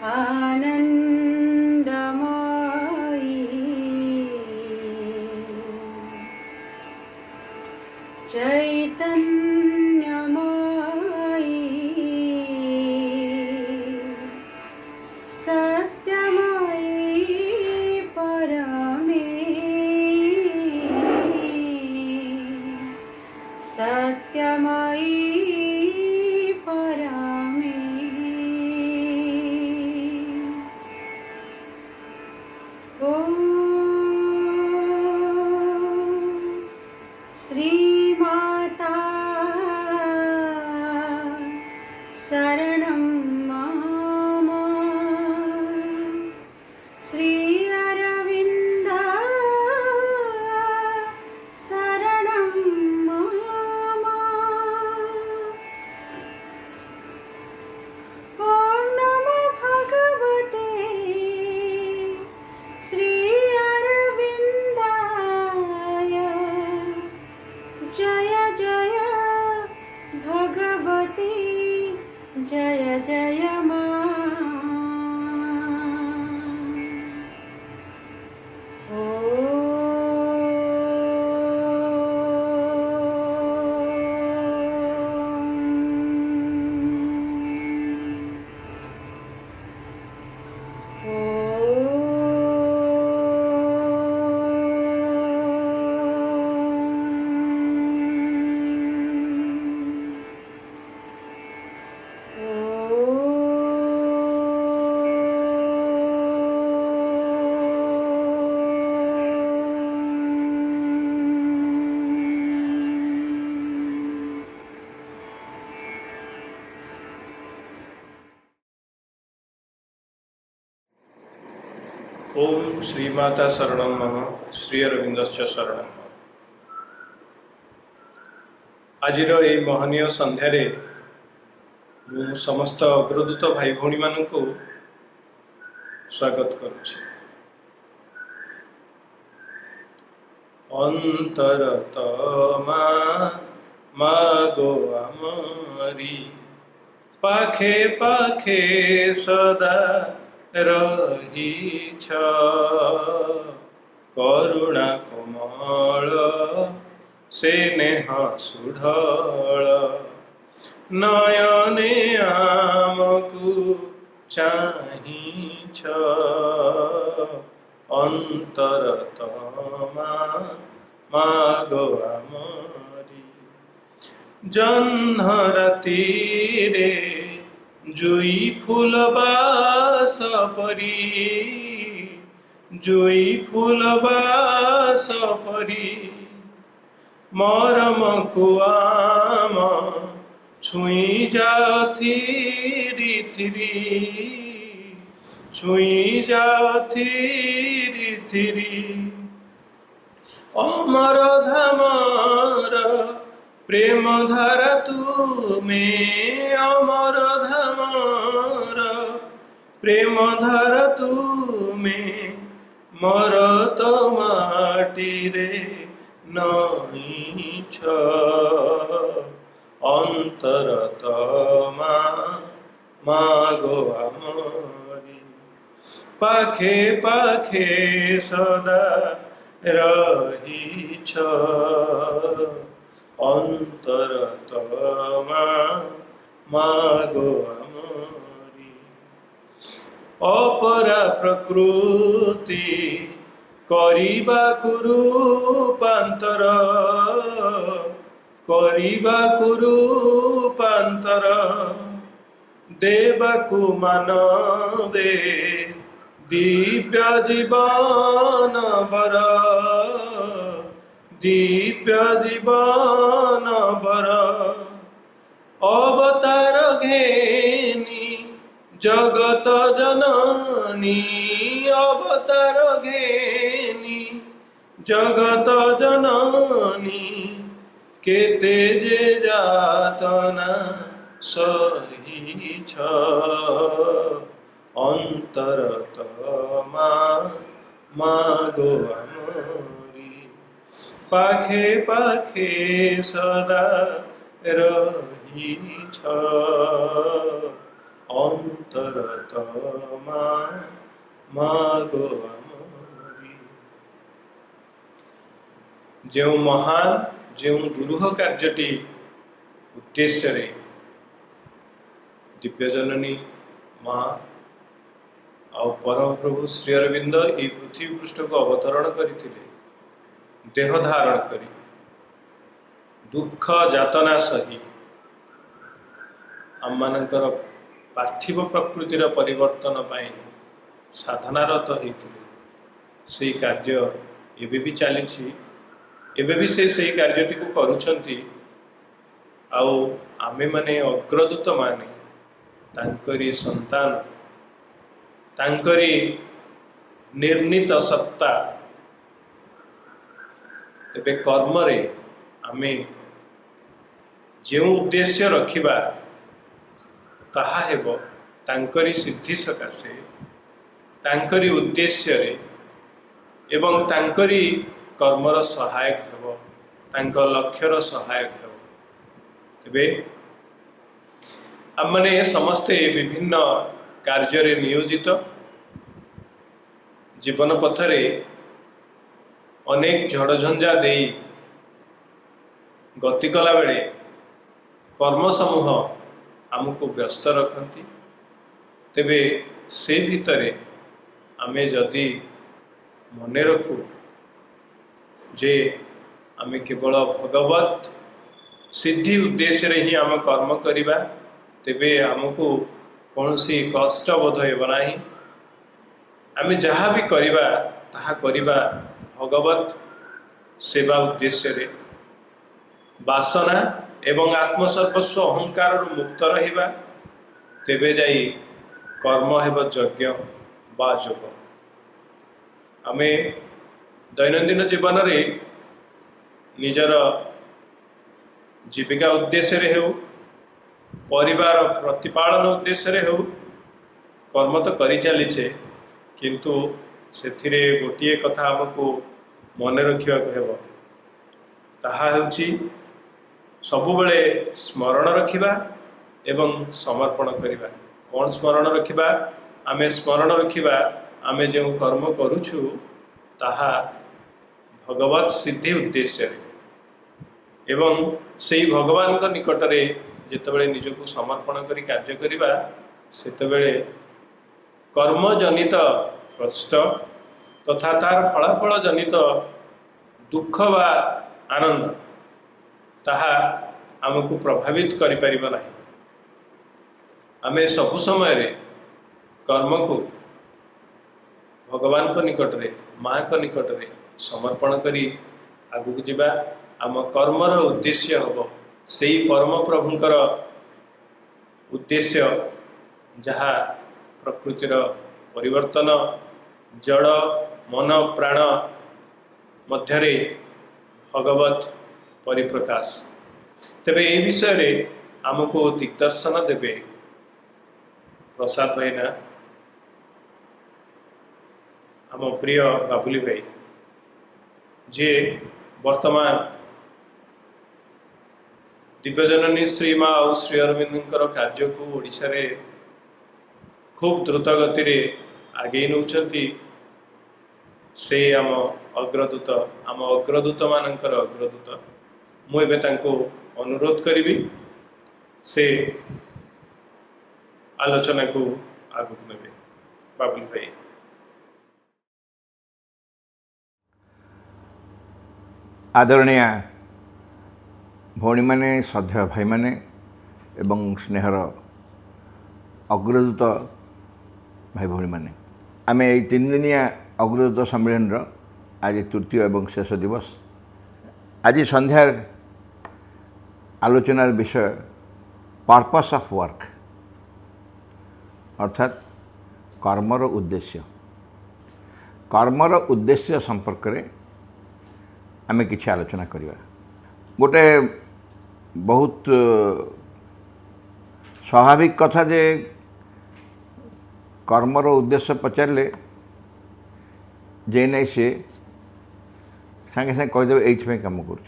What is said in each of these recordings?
आनन्दमयी चैतन्यमयी सत्यमयी परमे सत्यमयी श्रीमाता शरणं मम श्री अरविन्द शरणं मम ॐ नमो भगवते श्री अरविन्दाय जय जय भगवती जय जय मां ओम श्रीमाता शरणं मम श्री अरविंदश्च शरणं मम। आजिर ए महनीय संध्यारे समस्त अग्रदूत भाई भौणी मानकु स्वागत करुछि। अंतरतमा मागो आमरी पाखे पाखे सदा रहीछ करुणा कोमल स्नेह सुढल नयने आमकु चाहिछ अंतरतमा मागो आमरी जह्न रातिरे जुई फूल बास परी जुई फूल बास परी मरम कुआम छुई जाओ थिरी थिरी छुई जाओ थिरी थिरी अमर धामर प्रेम धारा तुमे अमर धामर प्रेम धारा तुमे मर तो माटी रे नहींछ अंतरतमा मागो आमरी पाखे पाखे सदा रहीछ अंतरतमा मागो आमरी अपरा प्रकृति करिबा कुरूपांतर देवाकु मानवे दिव्य जीवन बर दिव्य जीवन बर अवतार घेनी जगत जननी अवतार घेनी जगत जननी केते जे जातना सहीछ अंतरतमा मागो आमरी पाखे पाखे सदा रहीछ ଅନ୍ତରତମା ମାଗୋ ଆମରି। ଯେଉଁ ମହାନ ଯେଉଁ ଦୁରୂହ କାର୍ଯ୍ୟଟି ଉଦ୍ଦେଶ୍ୟରେ ଦିବ୍ୟଜନନୀ ମା ଆଉ ପରମ ପ୍ରଭୁ ଶ୍ରୀ ଅରବିନ୍ଦ ଏହି ପୃଥିବୀ ପୃଷ୍ଠକୁ ଅବତରଣ କରିଥିଲେ, ଦେହ ଧାରଣ କରି ଦୁଃଖ ଯାତନା ସହି ଆମମାନଙ୍କର ପାର୍ଥିବ ପ୍ରକୃତିର ପରିବର୍ତ୍ତନ ପାଇଁ ସାଧନାରତ ହେଇଥିଲେ। ସେଇ କାର୍ଯ୍ୟ ଏବେ ବି ଚାଲିଛି, ଏବେ ବି ସେଇ କାର୍ଯ୍ୟଟିକୁ କରୁଛନ୍ତି। ଆଉ ଆମେମାନେ ଅଗ୍ରଦୂତ ମାନେ ତାଙ୍କରି ସନ୍ତାନ, ତାଙ୍କରି ନିର୍ଣ୍ଣିତ ସତ୍ତା। ତେବେ କର୍ମରେ ଆମେ ଯେଉଁ ଉଦ୍ଦେଶ୍ୟ ରଖିବା ତାହା ହେବ ତାଙ୍କରି ସିଦ୍ଧି ସକାଶେ, ତାଙ୍କରି ଉଦ୍ଦେଶ୍ୟରେ ଏବଂ ତାଙ୍କରି କର୍ମର ସହାୟକ ହେବ, ତାଙ୍କ ଲକ୍ଷ୍ୟର ସହାୟକ ହେବ। ତେବେ ଆମମାନେ ସମସ୍ତେ ବିଭିନ୍ନ କାର୍ଯ୍ୟରେ ନିୟୋଜିତ। ଜୀବନ ପଥରେ ଅନେକ ଝଡ଼ଝଞ୍ଜା ଦେଇ ଗତି କଲାବେଳେ କର୍ମ ସମୂହ ଆମକୁ ବ୍ୟସ୍ତ ରଖନ୍ତି। ତେବେ ସେ ଭିତରେ ଆମେ ଯଦି ମନେ ରଖୁ ଯେ ଆମେ କେବଳ ଭଗବତ ସିଦ୍ଧି ଉଦ୍ଦେଶ୍ୟରେ ହିଁ ଆମେ କର୍ମ କରିବା, ତେବେ ଆମକୁ କୌଣସି କଷ୍ଟ ବୋଧ ହେବ ନାହିଁ। ଆମେ ଯାହା ବି କରିବା ତାହା କରିବା ଭଗବତ ସେବା ଉଦ୍ଦେଶ୍ୟରେ, ବାସନା ଏବଂ ଆତ୍ମସର୍ବସ୍ୱ ଅହଙ୍କାରରୁ ମୁକ୍ତ ରହିବା। ତେବେ ଯାଇ କର୍ମ ହେବ ଯଜ୍ଞ ବା ଯୋଗ। ଆମେ ଦୈନନ୍ଦିନ ଜୀବନରେ ନିଜର ଜୀବିକା ଉଦ୍ଦେଶ୍ୟରେ ହେଉ, ପରିବାର ପ୍ରତିପାଳନ ଉଦ୍ଦେଶ୍ୟରେ ହେଉ କର୍ମ ତ କରିଚାଲିଛେ, କିନ୍ତୁ ସେଥିରେ ଗୋଟିଏ କଥା ଆମକୁ ମନେ ରଖିବାକୁ ହେବ, ତାହା ହେଉଛି ସବୁବେଳେ ସ୍ମରଣ ରଖିବା ଏବଂ ସମର୍ପଣ କରିବା। କ'ଣ ସ୍ମରଣ ରଖିବା? ଆମେ ସ୍ମରଣ ରଖିବା ଆମେ ଯେଉଁ କର୍ମ କରୁଛୁ ତାହା ଭଗବତ ସିଦ୍ଧି ଉଦ୍ଦେଶ୍ୟରେ, ଏବଂ ସେହି ଭଗବାନଙ୍କ ନିକଟରେ ଯେତେବେଳେ ନିଜକୁ ସମର୍ପଣ କରି କାର୍ଯ୍ୟ କରିବା, ସେତେବେଳେ କର୍ମଜନିତ କଷ୍ଟ ତଥା ତାର ଫଳାଫଳ ଜନିତ ଦୁଃଖ ବା ଆନନ୍ଦ ତାହା ଆମକୁ ପ୍ରଭାବିତ କରିପାରିବ ନାହିଁ। ଆମେ ସବୁ ସମୟରେ କର୍ମକୁ ଭଗବାନଙ୍କ ନିକଟରେ, ମାଙ୍କ ନିକଟରେ ସମର୍ପଣ କରି ଆଗକୁ ଯିବା। ଆମ କର୍ମର ଉଦ୍ଦେଶ୍ୟ ହେବ ସେହି ପରମ ପ୍ରଭୁଙ୍କର ଉଦ୍ଦେଶ୍ୟ, ଯାହା ପ୍ରକୃତିର ପରିବର୍ତ୍ତନ, ଜଡ଼ ମନ ପ୍ରାଣ ମଧ୍ୟରେ ଭଗବତ ପରିପ୍ରକାଶ। ତେବେ ଏହି ବିଷୟରେ ଆମକୁ ଦିଗ୍ଦର୍ଶନ ଦେବେ ପ୍ରସାଦ ଭାଇନା, ଆମ ପ୍ରିୟ ବାବୁଲି ଭାଇ, ଯିଏ ବର୍ତ୍ତମାନ ଦିବ୍ୟଜନନୀ ଶ୍ରୀ ମା ଆଉ ଶ୍ରୀ ଅରବିନ୍ଦଙ୍କର କାର୍ଯ୍ୟକୁ ଓଡ଼ିଶାରେ ଖୁବ୍ ଦ୍ରୁତ ଗତିରେ ଆଗେଇ ନେଉଛନ୍ତି। ସେ ଆମ ଅଗ୍ରଦୂତ, ଆମ ଅଗ୍ରଦୂତମାନଙ୍କର ଅଗ୍ରଦୂତ। ମୁଁ ଏବେ ତାଙ୍କୁ ଅନୁରୋଧ କରିବି ସେ ଆଲୋଚନାକୁ ଆଗକୁ ନେବେ। ବାବୁଲି ଭାଇ। आदरणीय भौणी मैंने, श्रद्धेय भाई मैंने एवं स्नेहर अग्रदूत भाई भौणी मैंने, आम ये 3 दिनिया अग्रदूत सम्मेलन आज तृतीय एवं शेष दिवस। आज संध्यार आलोचनार विषय पर्पस ऑफ वर्क, अर्थात कर्मर उद्देश्य। कर्मर उद्देश्य संपर्क में आमे किछि आलोचना करिया। गोटे बहुत स्वाभाविक कथा जे कर्मर उद्देश्य पचारे जे नहीं सी सांगे सांगे कहीदेव ये कम कर।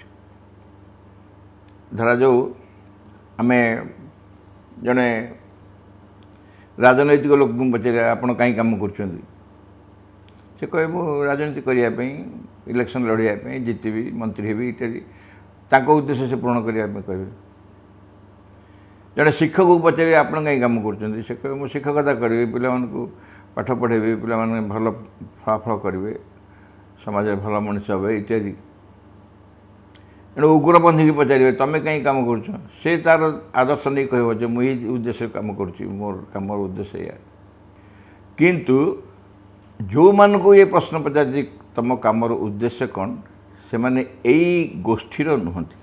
धरा जो आमे जड़े राजनैतिक लोक पचारे आपण कहीं काम करछंती से कहे मु राजनीति करने इलेक्शन लड़ाई जितबी मंत्री हेबी इत्यादि ताको उद्देश्य से पूर्ण करने कहे जड़े शिक्षक को पचारे आप कहीं कम कर कहे मुझे शिक्षकता करी पिला पाठ पढ़ेबी पिला भल फलाफल करेंगे समाज भल मनुष्य हे इत्यादि एणु उग्रपंथी की पचारे तुम्हें कहीं कम कर तार आदर्श नहीं कह मुझे उद्देश्य कम कर मोर कम उद्देश्य या किंतु जो मान को ये प्रश्न पचार तुम कम उद्देश्य कौन से माने यही गोष्ठीर नुहति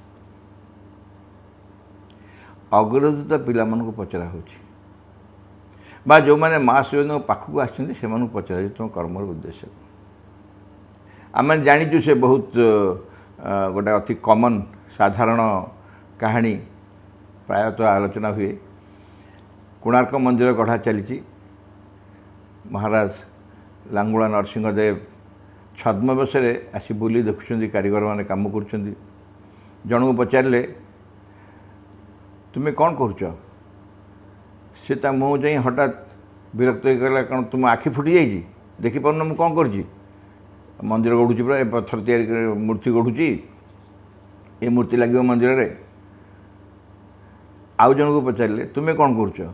अग्रदूत पिला को पचरा हो जो मैंने माँ शिव पाखक आसमें पचरा तुम कर्म उद्देश्य आम जाचु से बहुत गोटे अति कमन साधारण कहानी प्रायतः आलोचना हुए कोणार्क मंदिर गढ़ा चली महाराज लांगुला नरसिंहदेव छद्मवेश आसी बुली देखुं कारीगर मैंने कम कर जन को पचारे तुम्हें कौन कर मुँह जा हठात विरक्त होगा कौन तुम आखि फुटी जाइए देखिपार मुझे कौन कर मंदिर गढ़ुची पूरा पत्थर तैयारी मूर्ति गढ़ुची ये मूर्ति लगे मंदिर रे आउ जन को पचारे तुम्हें कौन कर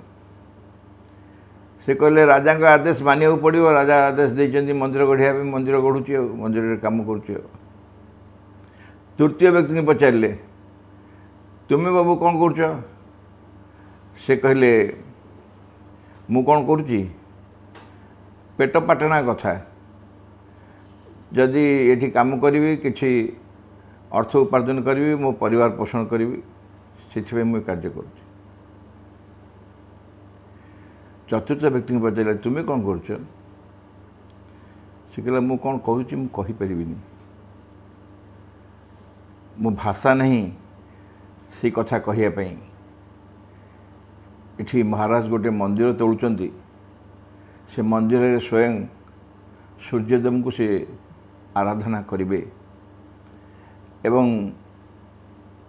से कहले राजा का आदेश मानिया पड़ो राजा आदेश देते मंदिर गढ़िया मंदिर गढ़ुची मंदिर कम कर तृतीय व्यक्ति को पचारे तुम्हें बाबू कौन कर से कहले मु कौन करुच्ची पेट पाटना कथा जदि ये कम करी कि अर्थ उपार्जन करी मो परिवार पोषण करी से मुझे कार्य कर चतुर्थ व्यक्ति को पचारे तुम्हें कौन कर कहला मु कौन कहीपरि मो भाषा नहीं से कथा कहवाई इठी महाराज गोटे मंदिर तोड़ुंट से मंदिर में स्वयं सूर्यदेव को से आराधना करेंगे एवं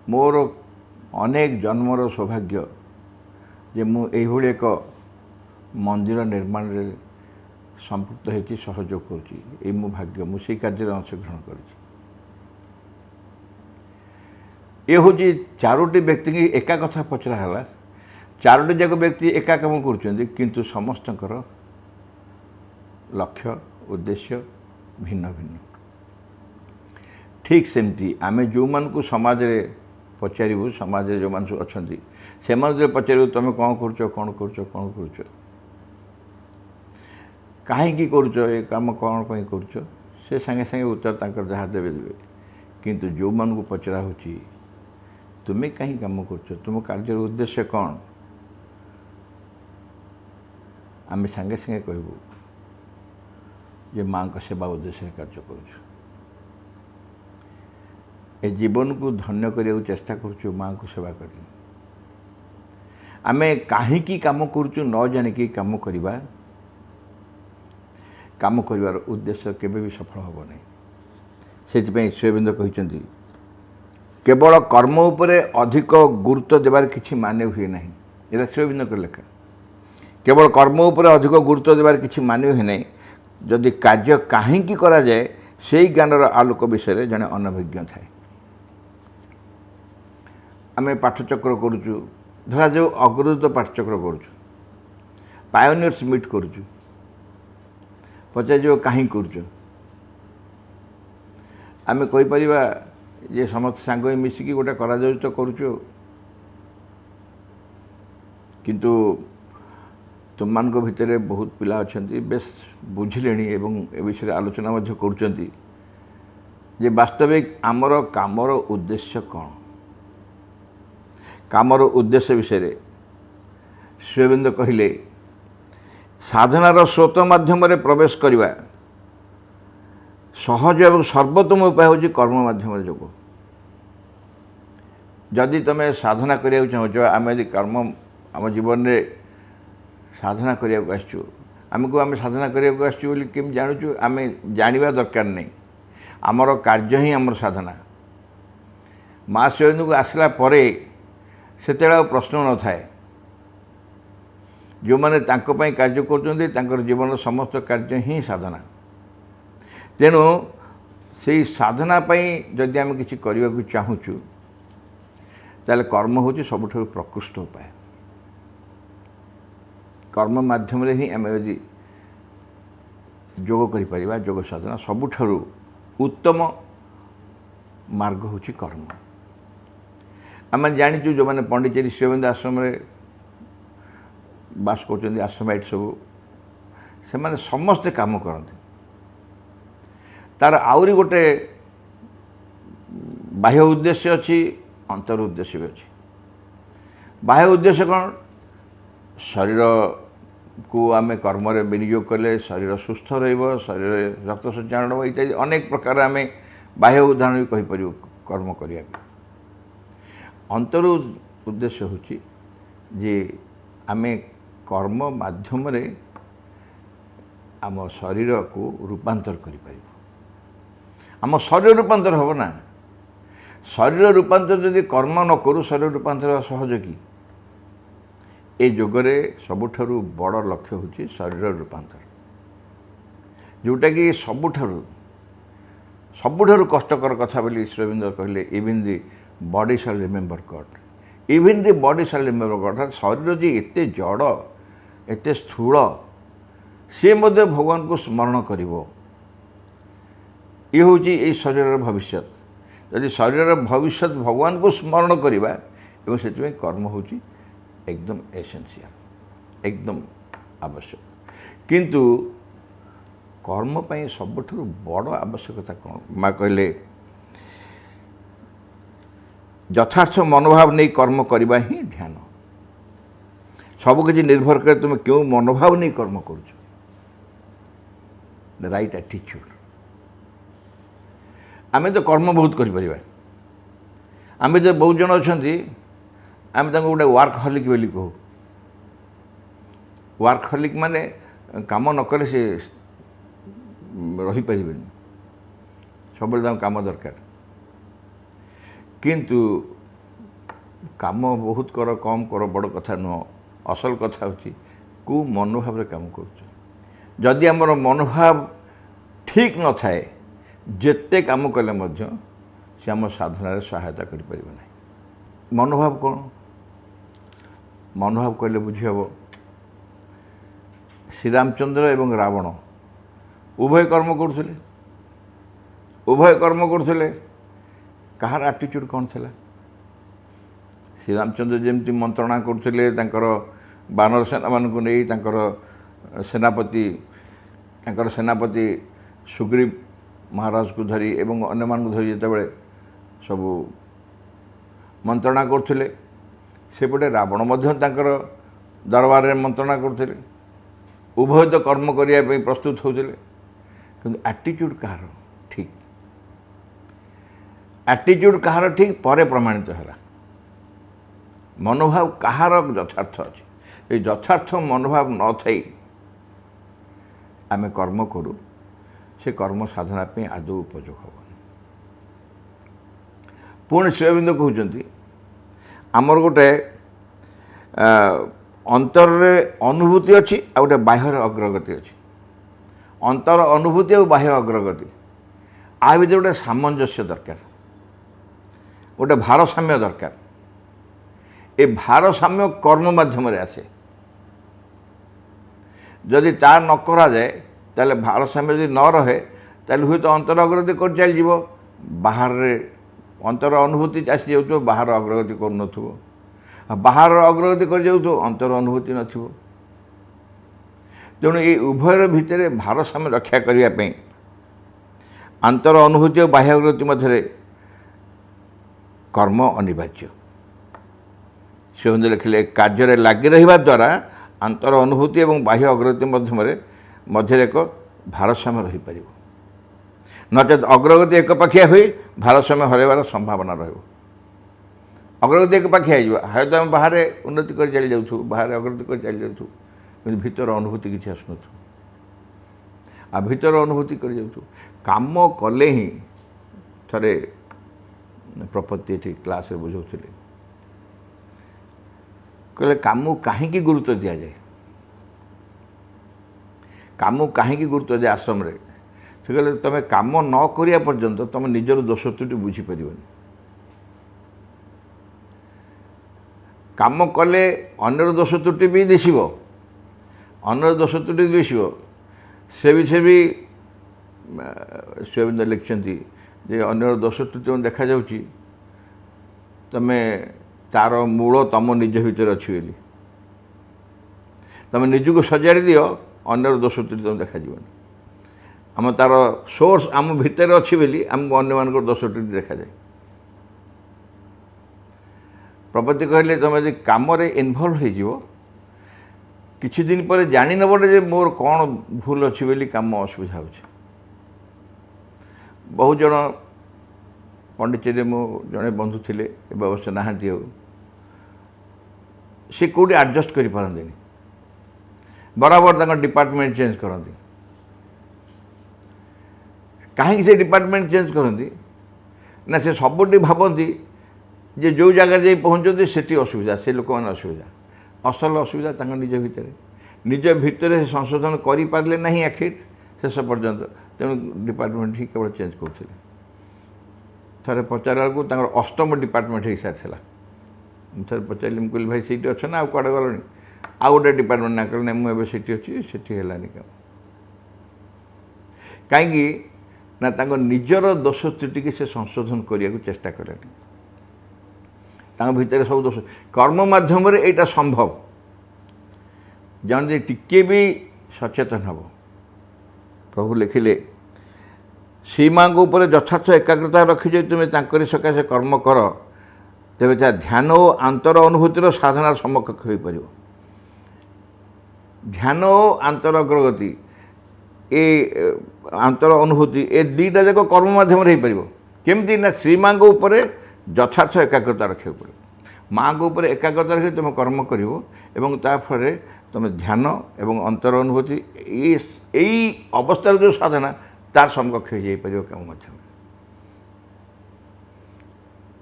मोर अनेक जन्मर सौभाग्य जे मु एभली एक मंदिर निर्माण रे संपृक्त होती सहयोग करुँची मो भाग्य मुझे कार्य अंशग्रहण कर हूँ चारोटी व्यक्ति की एका कथा पचरा है चारोटी जाक व्यक्ति एका काम कर समस्त लक्ष्य उद्देश्य भिन्न भिन्न ठीक सेमती आम जो मान को समाज रे पचारू समाज जो मान अच्छा से पचारू तुम कौन कर कौन कर कौन कर कहीं कर कम कौन कर से संगे संगे उत्तर तक जहाँ देवे देवे किंतु जो मान को पचरा हो तुम्हें कहीं कम कर तुम कार्य उद्देश्य कौन आम संगे संगे कहबू जे माँ का सेवा उद्देश्य कार्य कर जीवन को धन्य करने चेष्टा कर माँ को सेवा कर आम कहीं कम कर न जानिकी कम करवा काम कर उद्देश्य केबे भी सफल हम नहीं से ईश्वरबिंद कहते केवल कर्म उपरे अधिक गुरुत्व देवार किसी माने हुए ना ये ईश्वरबिंद लेखा केवल कर्म उपरे अधिक गुरुत्व देवार किसी माने हुए ना जदि कार्य कहीं करा जाए से ज्ञानर आलोक विषय जड़े अनभिज्ञ थाए आम पाठचक्र करुचु धरा जो अग्रदूत पाठचक्र करुचु पायोनियर्स मीट करुचु पचार जो कहीं कर आम कहीपर ये समस्त सांग मिसिकी गोटे करा तो करुचु किंतु तुम मान भितर बहुत पिला अच्छा बेस बुझिले एवं ए विषय आलोचना कर वास्तविक आमर कामर उद्देश्य कौन कामर उद्देश्य विषय श्रीबिंद कहले साधनार स्रोत माध्यम प्रवेश करवा सहज एवं सर्वोत्तम उपाय हूँ कर्म माध्यम जोग जदि तुम्हें साधना करने चाहो आम यदि कर्म आम जीवन में साधना करने आमको आम साधना करने आसुँ केम जानूँ आम जाना दरकार नहीं आमर कार्य ही आमर साधना माँ शिव को आसला से प्रश्न न थाए ଯେଉଁମାନେ ତାଙ୍କ ପାଇଁ କାର୍ଯ୍ୟ କରୁଛନ୍ତି ତାଙ୍କର ଜୀବନର ସମସ୍ତ କାର୍ଯ୍ୟ ହିଁ ସାଧନା। ତେଣୁ ସେଇ ସାଧନା ପାଇଁ ଯଦି ଆମେ କିଛି କରିବାକୁ ଚାହୁଁଛୁ ତାହେଲେ କର୍ମ ହେଉଛି ସବୁଠାରୁ ପ୍ରକୃଷ୍ଟ ଉପାୟ। କର୍ମ ମାଧ୍ୟମରେ ହିଁ ଆମେ ଯଦି ଯୋଗ କରିପାରିବା, ଯୋଗ ସାଧନା ସବୁଠାରୁ ଉତ୍ତମ ମାର୍ଗ ହେଉଛି କର୍ମ। ଆମେ ଜାଣିଛୁ ଯେଉଁମାନେ ପଣ୍ଡିଚେରୀ ଶ୍ରୀ ଅରବିନ୍ଦ ଆଶ୍ରମରେ ବାସ କରୁଛନ୍ତି, ଆଶ୍ରମାଇଟ୍ ସବୁ, ସେମାନେ ସମସ୍ତେ କାମ କରନ୍ତି। ତାର ଆହୁରି ଗୋଟେ ବାହ୍ୟ ଉଦ୍ଦେଶ୍ୟ ଅଛି, ଅନ୍ତର ଉଦ୍ଦେଶ୍ୟ ବି ଅଛି। ବାହ୍ୟ ଉଦ୍ଦେଶ୍ୟ କ'ଣ? ଶରୀରକୁ ଆମେ କର୍ମରେ ବିନିଯୋଗ କଲେ ଶରୀର ସୁସ୍ଥ ରହିବ, ଶରୀରରେ ରକ୍ତ ସଞ୍ଚାଳନ ହେବ, ଇତ୍ୟାଦି ଅନେକ ପ୍ରକାର ଆମେ ବାହ୍ୟ ଉଦାହରଣ ବି କହିପାରିବୁ କର୍ମ କରିବାକୁ। ଅନ୍ତର ଉଦ୍ଦେଶ୍ୟ ହେଉଛି ଯେ ଆମେ କର୍ମ ମାଧ୍ୟମରେ ଆମ ଶରୀରକୁ ରୂପାନ୍ତର କରିପାରିବୁ। ଆମ ଶରୀର ରୂପାନ୍ତର ହେବ ନା। ଶରୀର ରୂପାନ୍ତର ଯଦି କର୍ମ ନ କରୁ ଶରୀର ରୂପାନ୍ତର ହେବା ସହଜ କି? ଏ ଯୁଗରେ ସବୁଠାରୁ ବଡ଼ ଲକ୍ଷ୍ୟ ହେଉଛି ଶରୀର ରୂପାନ୍ତର, ଯେଉଁଟାକି ସବୁଠାରୁ କଷ୍ଟକର କଥା ବୋଲି ଶ୍ରୀ ଅରବିନ୍ଦ କହିଲେ, ଇଭିନ୍ ଦି ବଡି ସାଲ୍ ରିମେମ୍ବର ଗଡ୍। ଇଭିନ୍ ଦି ବଡି ସାଲ୍ ରିମେମ୍ବର ଗଡ୍। ଅର୍ଥାତ୍ ଶରୀର ଯେ ଏତେ ଜଡ଼, ଏତେ ସ୍ଥୂଳ, ସିଏ ମଧ୍ୟ ଭଗବାନଙ୍କୁ ସ୍ମରଣ କରିବ। ଇଏ ହେଉଛି ଏଇ ଶରୀରର ଭବିଷ୍ୟତ। ଯଦି ଶରୀରର ଭବିଷ୍ୟତ ଭଗବାନଙ୍କୁ ସ୍ମରଣ କରିବା, ଏବଂ ସେଥିପାଇଁ କର୍ମ ହେଉଛି ଏକଦମ ଏସେନ୍ସିଆଲ, ଏକଦମ ଆବଶ୍ୟକ। କିନ୍ତୁ କର୍ମ ପାଇଁ ସବୁଠାରୁ ବଡ଼ ଆବଶ୍ୟକତା କ'ଣ? ମା କହିଲେ ଯଥାର୍ଥ ମନୋଭାବ ନେଇ କର୍ମ କରିବା ହିଁ ଧ୍ୟାନ। ସବୁକିଛି ନିର୍ଭର କରେ ତୁମେ କେଉଁ ମନୋଭାବ ନେଇ କର୍ମ କରୁଛ। ଦ ରାଇଟ୍ ଆଟିଚ୍ୟୁଡ୍। ଆମେ ତ କର୍ମ ବହୁତ କରିପାରିବା। ଆମେ ତ ବହୁତ ଜଣ ଅଛନ୍ତି, ଆମେ ତାଙ୍କୁ ଗୋଟେ ୱାର୍କହଲିକ୍ ବୋଲି କହୁ। ୱାର୍କହଲିକ୍ ମାନେ କାମ ନ କଲେ ସେ ରହିପାରିବେନି, ସବୁବେଳେ ତାଙ୍କୁ କାମ ଦରକାର। କିନ୍ତୁ କାମ ବହୁତ କର କମ୍ କର ବଡ଼ କଥା ନୁହଁ। ଅସଲ କଥା ହେଉଛି କେଉଁ ମନୋଭାବରେ କାମ କରୁଛ। ଯଦି ଆମର ମନୋଭାବ ଠିକ୍ ନଥାଏ, ଯେତେ କାମ କଲେ ମଧ୍ୟ ସେ ଆମ ସାଧନାରେ ସହାୟତା କରିପାରିବ ନାହିଁ। ମନୋଭାବ କ'ଣ? ମନୋଭାବ କହିଲେ ବୁଝିହେବ, ଶ୍ରୀରାମଚନ୍ଦ୍ର ଏବଂ ରାବଣ ଉଭୟ କର୍ମ କରୁଥିଲେ। କାହାର ଆଟିଚ୍ୟୁଡ୍ କ'ଣ ଥିଲା? ଶ୍ରୀରାମଚନ୍ଦ୍ର ଯେମିତି ମନ୍ତ୍ରଣା କରୁଥିଲେ ତାଙ୍କର ବାନର ସେନାମାନଙ୍କୁ ନେଇ, ତାଙ୍କର ସେନାପତି ସୁଗ୍ରୀବ ମହାରାଜକୁ ଧରି ଏବଂ ଅନ୍ୟମାନଙ୍କୁ ଧରି ଯେତେବେଳେ ସବୁ ମନ୍ତ୍ରଣା କରୁଥିଲେ, ସେପଟେ ରାବଣ ମଧ୍ୟ ତାଙ୍କର ଦରବାରରେ ମନ୍ତ୍ରଣା କରୁଥିଲେ। ଉଭୟ ତ କର୍ମ କରିବା ପାଇଁ ପ୍ରସ୍ତୁତ ହେଉଥିଲେ, କିନ୍ତୁ ଆଟିଚ୍ୟୁଡ୍ କାହାର ଠିକ୍? ଆଟିଚ୍ୟୁଡ୍ କାହାର ଠିକ୍ ପରେ ପ୍ରମାଣିତ ହେଲା। ମନୋଭାବ କାହାର ଯଥାର୍ଥ ଅଛି। এই ଯଥାର୍ଥ ମନୋଭାବ ନଥାଇ ଆମେ କର୍ମ କରୁ, ସେ କର୍ମ ସାଧନା ପାଇଁ ଆଦୌ ଉପଯୋଗ ହେବନି। ପୁଣି ଶ୍ରୀ ଅରବିନ୍ଦ କହୁଛନ୍ତି ଆମର ଗୋଟେ ଅନ୍ତରରେ ଅନୁଭୂତି ଅଛି, ଆଉ ଗୋଟେ ବାହ୍ୟର ଅଗ୍ରଗତି ଅଛି। ଅନ୍ତର ଅନୁଭୂତି ଆଉ ବାହ୍ୟ ଅଗ୍ରଗତି, ଆ ଭିତରେ ଗୋଟେ ସାମଞ୍ଜସ୍ୟ ଦରକାର, ଗୋଟେ ଭାରସାମ୍ୟ ଦରକାର। ଏ ଭାରସାମ୍ୟ କର୍ମ ମାଧ୍ୟମରେ ଆସେ। ଯଦି ତା ନ କରାଯାଏ ତାହେଲେ ଭାରସାମ୍ୟ ଯଦି ନ ରହେ ତାହେଲେ ହୁଏତ ଅନ୍ତର ଅଗ୍ରଗତି କରି ଚାଲିଯିବ, ବାହାରରେ ଅନ୍ତର ଅନୁଭୂତି ଆସିଯାଉଥିବ, ବାହାର ଅଗ୍ରଗତି କରୁନଥିବ। ବାହାର ଅଗ୍ରଗତି କରିଯାଉଥିବ, ଅନ୍ତର ଅନୁଭୂତି ନଥିବ। ତେଣୁ এই ଉଭୟର ଭିତରେ ଭାରସାମ୍ୟ ରକ୍ଷା କରିବା ପାଇଁ ଅନ୍ତର ଅନୁଭୂତି ଓ ବାହ୍ୟ ଅଗ୍ରଗତି ମଧ୍ୟରେ କର୍ମ ଅନିବାର୍ଯ୍ୟ। ସେ ଲେଖିଲେ କାର୍ଯ୍ୟରେ ଲାଗି ରହିବା ଦ୍ୱାରା ଅନ୍ତର ଅନୁଭୂତି ଏବଂ ବାହ୍ୟ ଅଗ୍ରଗତି ମଧ୍ୟରେ ଏକ ଭାରସାମ୍ୟ ରହିପାରିବ। ନଚେତ୍ ଅଗ୍ରଗତି ଏକପାଖିଆ ହୋଇ ଭାରସାମ୍ୟ ହରାଇବାର ସମ୍ଭାବନା ରହିବ। ଅଗ୍ରଗତି ଏକପାଖିଆ ହେଇଯିବ, ହয়তো ଆମେ ବାହାରେ ଉନ୍ନତି କରି ଚାଲି ଯାଉଥିବୁ, ବାହାରେ ଅଗ୍ରଗତି କରି ଚାଲି ଯାଉଥିବୁ, କିନ୍ତୁ ଭିତର ଅନୁଭୂତି କିଛି ଆସୁନଥିବ। ଆଉ ଭିତର ଅନୁଭୂତି କରି ଯାଉଥିବୁ। କାମ କଲେ ହିଁ, ଥରେ ପ୍ରପତି ଏଠି କ୍ଲାସରେ ବୁଝାଉଥିଲେ, କହିଲେ କାମକୁ କାହିଁକି ଗୁରୁତ୍ୱ ଦିଆଯାଏ? କାମକୁ କାହିଁକି ଗୁରୁତ୍ୱ ଦିଏ ଆଶ୍ରମରେ? ସେ କହିଲେ ତୁମେ କାମ ନ କରିବା ପର୍ଯ୍ୟନ୍ତ ତୁମେ ନିଜର ଦୋଷ ତ୍ରୁଟି ବୁଝିପାରିବନି। କାମ କଲେ ଅନ୍ୟର ଦୋଷ ତ୍ରୁଟି ବି ଦିଶିବ, ଅନ୍ୟର ଦୋଷ ତ୍ରୁଟି ଦିଶିବ। ସେ ବିଷୟରେ ବି ଶ୍ରୀଅରବିନ୍ଦ ଲେଖିଛନ୍ତି ଯେ ଅନ୍ୟର ଦୋଷ ତ୍ରୁଟି ଦେଖାଯାଉଛି, ତୁମେ ତା'ର ମୂଳ ତୁମ ନିଜ ଭିତରେ ଅଛି ବୋଲି। ତୁମେ ନିଜକୁ ସଜାଡ଼ି ଦିଅ, ଅନ୍ୟର ଦୋଷ ତ୍ରୁଟି ତୁମେ ଦେଖାଯିବନି। ଆମ ତା'ର ସୋର୍ସ ଆମ ଭିତରେ ଅଛି ବୋଲି ଆମକୁ ଅନ୍ୟମାନଙ୍କର ଦୋଷ ତ୍ରୁଟି ଦେଖାଯାଏ। ପ୍ରପତି କହିଲେ ତୁମେ ଯଦି କାମରେ ଇନଭଲ୍ଭ ହେଇଯିବ, କିଛି ଦିନ ପରେ ଜାଣିନେବ ଯେ ମୋର କ'ଣ ଭୁଲ ଅଛି ବୋଲି କାମ ଅସୁବିଧା ହେଉଛି। ବହୁ ଜଣ ପଣ୍ଡିଚେରୀରେ ମୋ ଜଣେ ବନ୍ଧୁ ଥିଲେ, ଏବେ ଅବଶ୍ୟ ନାହାନ୍ତି ଆଉ, ସେ କେଉଁଠି ଆଡ଼ଜଷ୍ଟ କରିପାରନ୍ତିନି, ବରାବର ତାଙ୍କ ଡିପାର୍ଟମେଣ୍ଟ ଚେଞ୍ଜ କରନ୍ତି। କାହିଁକି ସେ ଡିପାର୍ଟମେଣ୍ଟ ଚେଞ୍ଜ କରନ୍ତି ନା, ସେ ସବୁଠି ଭାବନ୍ତି ଯେ ଯେଉଁ ଜାଗାରେ ଯାଇ ପହଞ୍ଚନ୍ତି ସେଠି ଅସୁବିଧା, ସେ ଲୋକମାନେ ଅସୁବିଧା। ଅସଲ ଅସୁବିଧା ତାଙ୍କ ନିଜ ଭିତରେ, ନିଜ ଭିତରେ ସେ ସଂଶୋଧନ କରିପାରିଲେ ନାହିଁ ଆଖିର ଶେଷ ପର୍ଯ୍ୟନ୍ତ। ତେଣୁ ଡିପାର୍ଟମେଣ୍ଟ ହିଁ କେବଳ ଚେଞ୍ଜ କରୁଥିଲେ। ଥରେ ପଚାରିଲା ବେଳକୁ ତାଙ୍କର 8ମ ଡିପାର୍ଟମେଣ୍ଟ ହେଇସାରିଥିଲା। ମୁଁ ଥରେ ପଚାରିଲି, ମୁଁ କହିଲି ଭାଇ ସେଇଠି ଅଛ ନା ଆଉ କୁଆଡ଼େ ଗଲଣି? ଆଉ ଗୋଟେ ଡିପାର୍ଟମେଣ୍ଟ ନା, କହିଲେ ନାଇଁ ମୁଁ ଏବେ ସେଠି ଅଛି, ସେଠି ହେଲାନି କାମ। କାହିଁକି ନା ତାଙ୍କ ନିଜର ଦୋଷ ତ୍ରୁଟିକି ସେ ସଂଶୋଧନ କରିବାକୁ ଚେଷ୍ଟା କଲେନି। ତାଙ୍କ ଭିତରେ ସବୁ ଦୋଷ, କର୍ମ ମାଧ୍ୟମରେ ଏଇଟା ସମ୍ଭବ। ଜଣେ ଯଦି ଟିକିଏ ବି ସଚେତନ ହେବ। ପ୍ରଭୁ ଲେଖିଲେ, ଶ୍ରୀମାଙ୍କ ଉପରେ ଯଥାର୍ଥ ଏକାଗ୍ରତା ରଖି ଯଦି ତୁମେ ତାଙ୍କରି ସକାଶେ କର୍ମ କର, ତେବେ ତା ଧ୍ୟାନ ଓ ଆନ୍ତର ଅନୁଭୂତିର ସାଧନାର ସମକକ୍ଷ ହୋଇପାରିବ। ଧ୍ୟାନ ଓ ଆନ୍ତର ଅଗ୍ରଗତି, ଏ ଆନ୍ତର ଅନୁଭୂତି, ଏ ଦୁଇଟା ଯାକ କର୍ମ ମାଧ୍ୟମରେ ହୋଇପାରିବ। କେମିତି ନା ଶ୍ରୀମାଙ୍କ ଉପରେ ଯଥାର୍ଥ ଏକାଗ୍ରତା ରଖିବାକୁ ପଡ଼ିବ। ମାଆଙ୍କ ଉପରେ ଏକାଗ୍ରତା ରଖି ତୁମେ କର୍ମ କରିବ ଏବଂ ତା ଫଳରେ ତୁମେ ଧ୍ୟାନ ଏବଂ ଅନ୍ତର ଅନୁଭୂତି, ଏଇ ଅବସ୍ଥାର ଯେଉଁ ସାଧନା ତାର ସମକକ୍ଷ ହୋଇଯାଇପାରିବ କାମ ମାଧ୍ୟମରେ।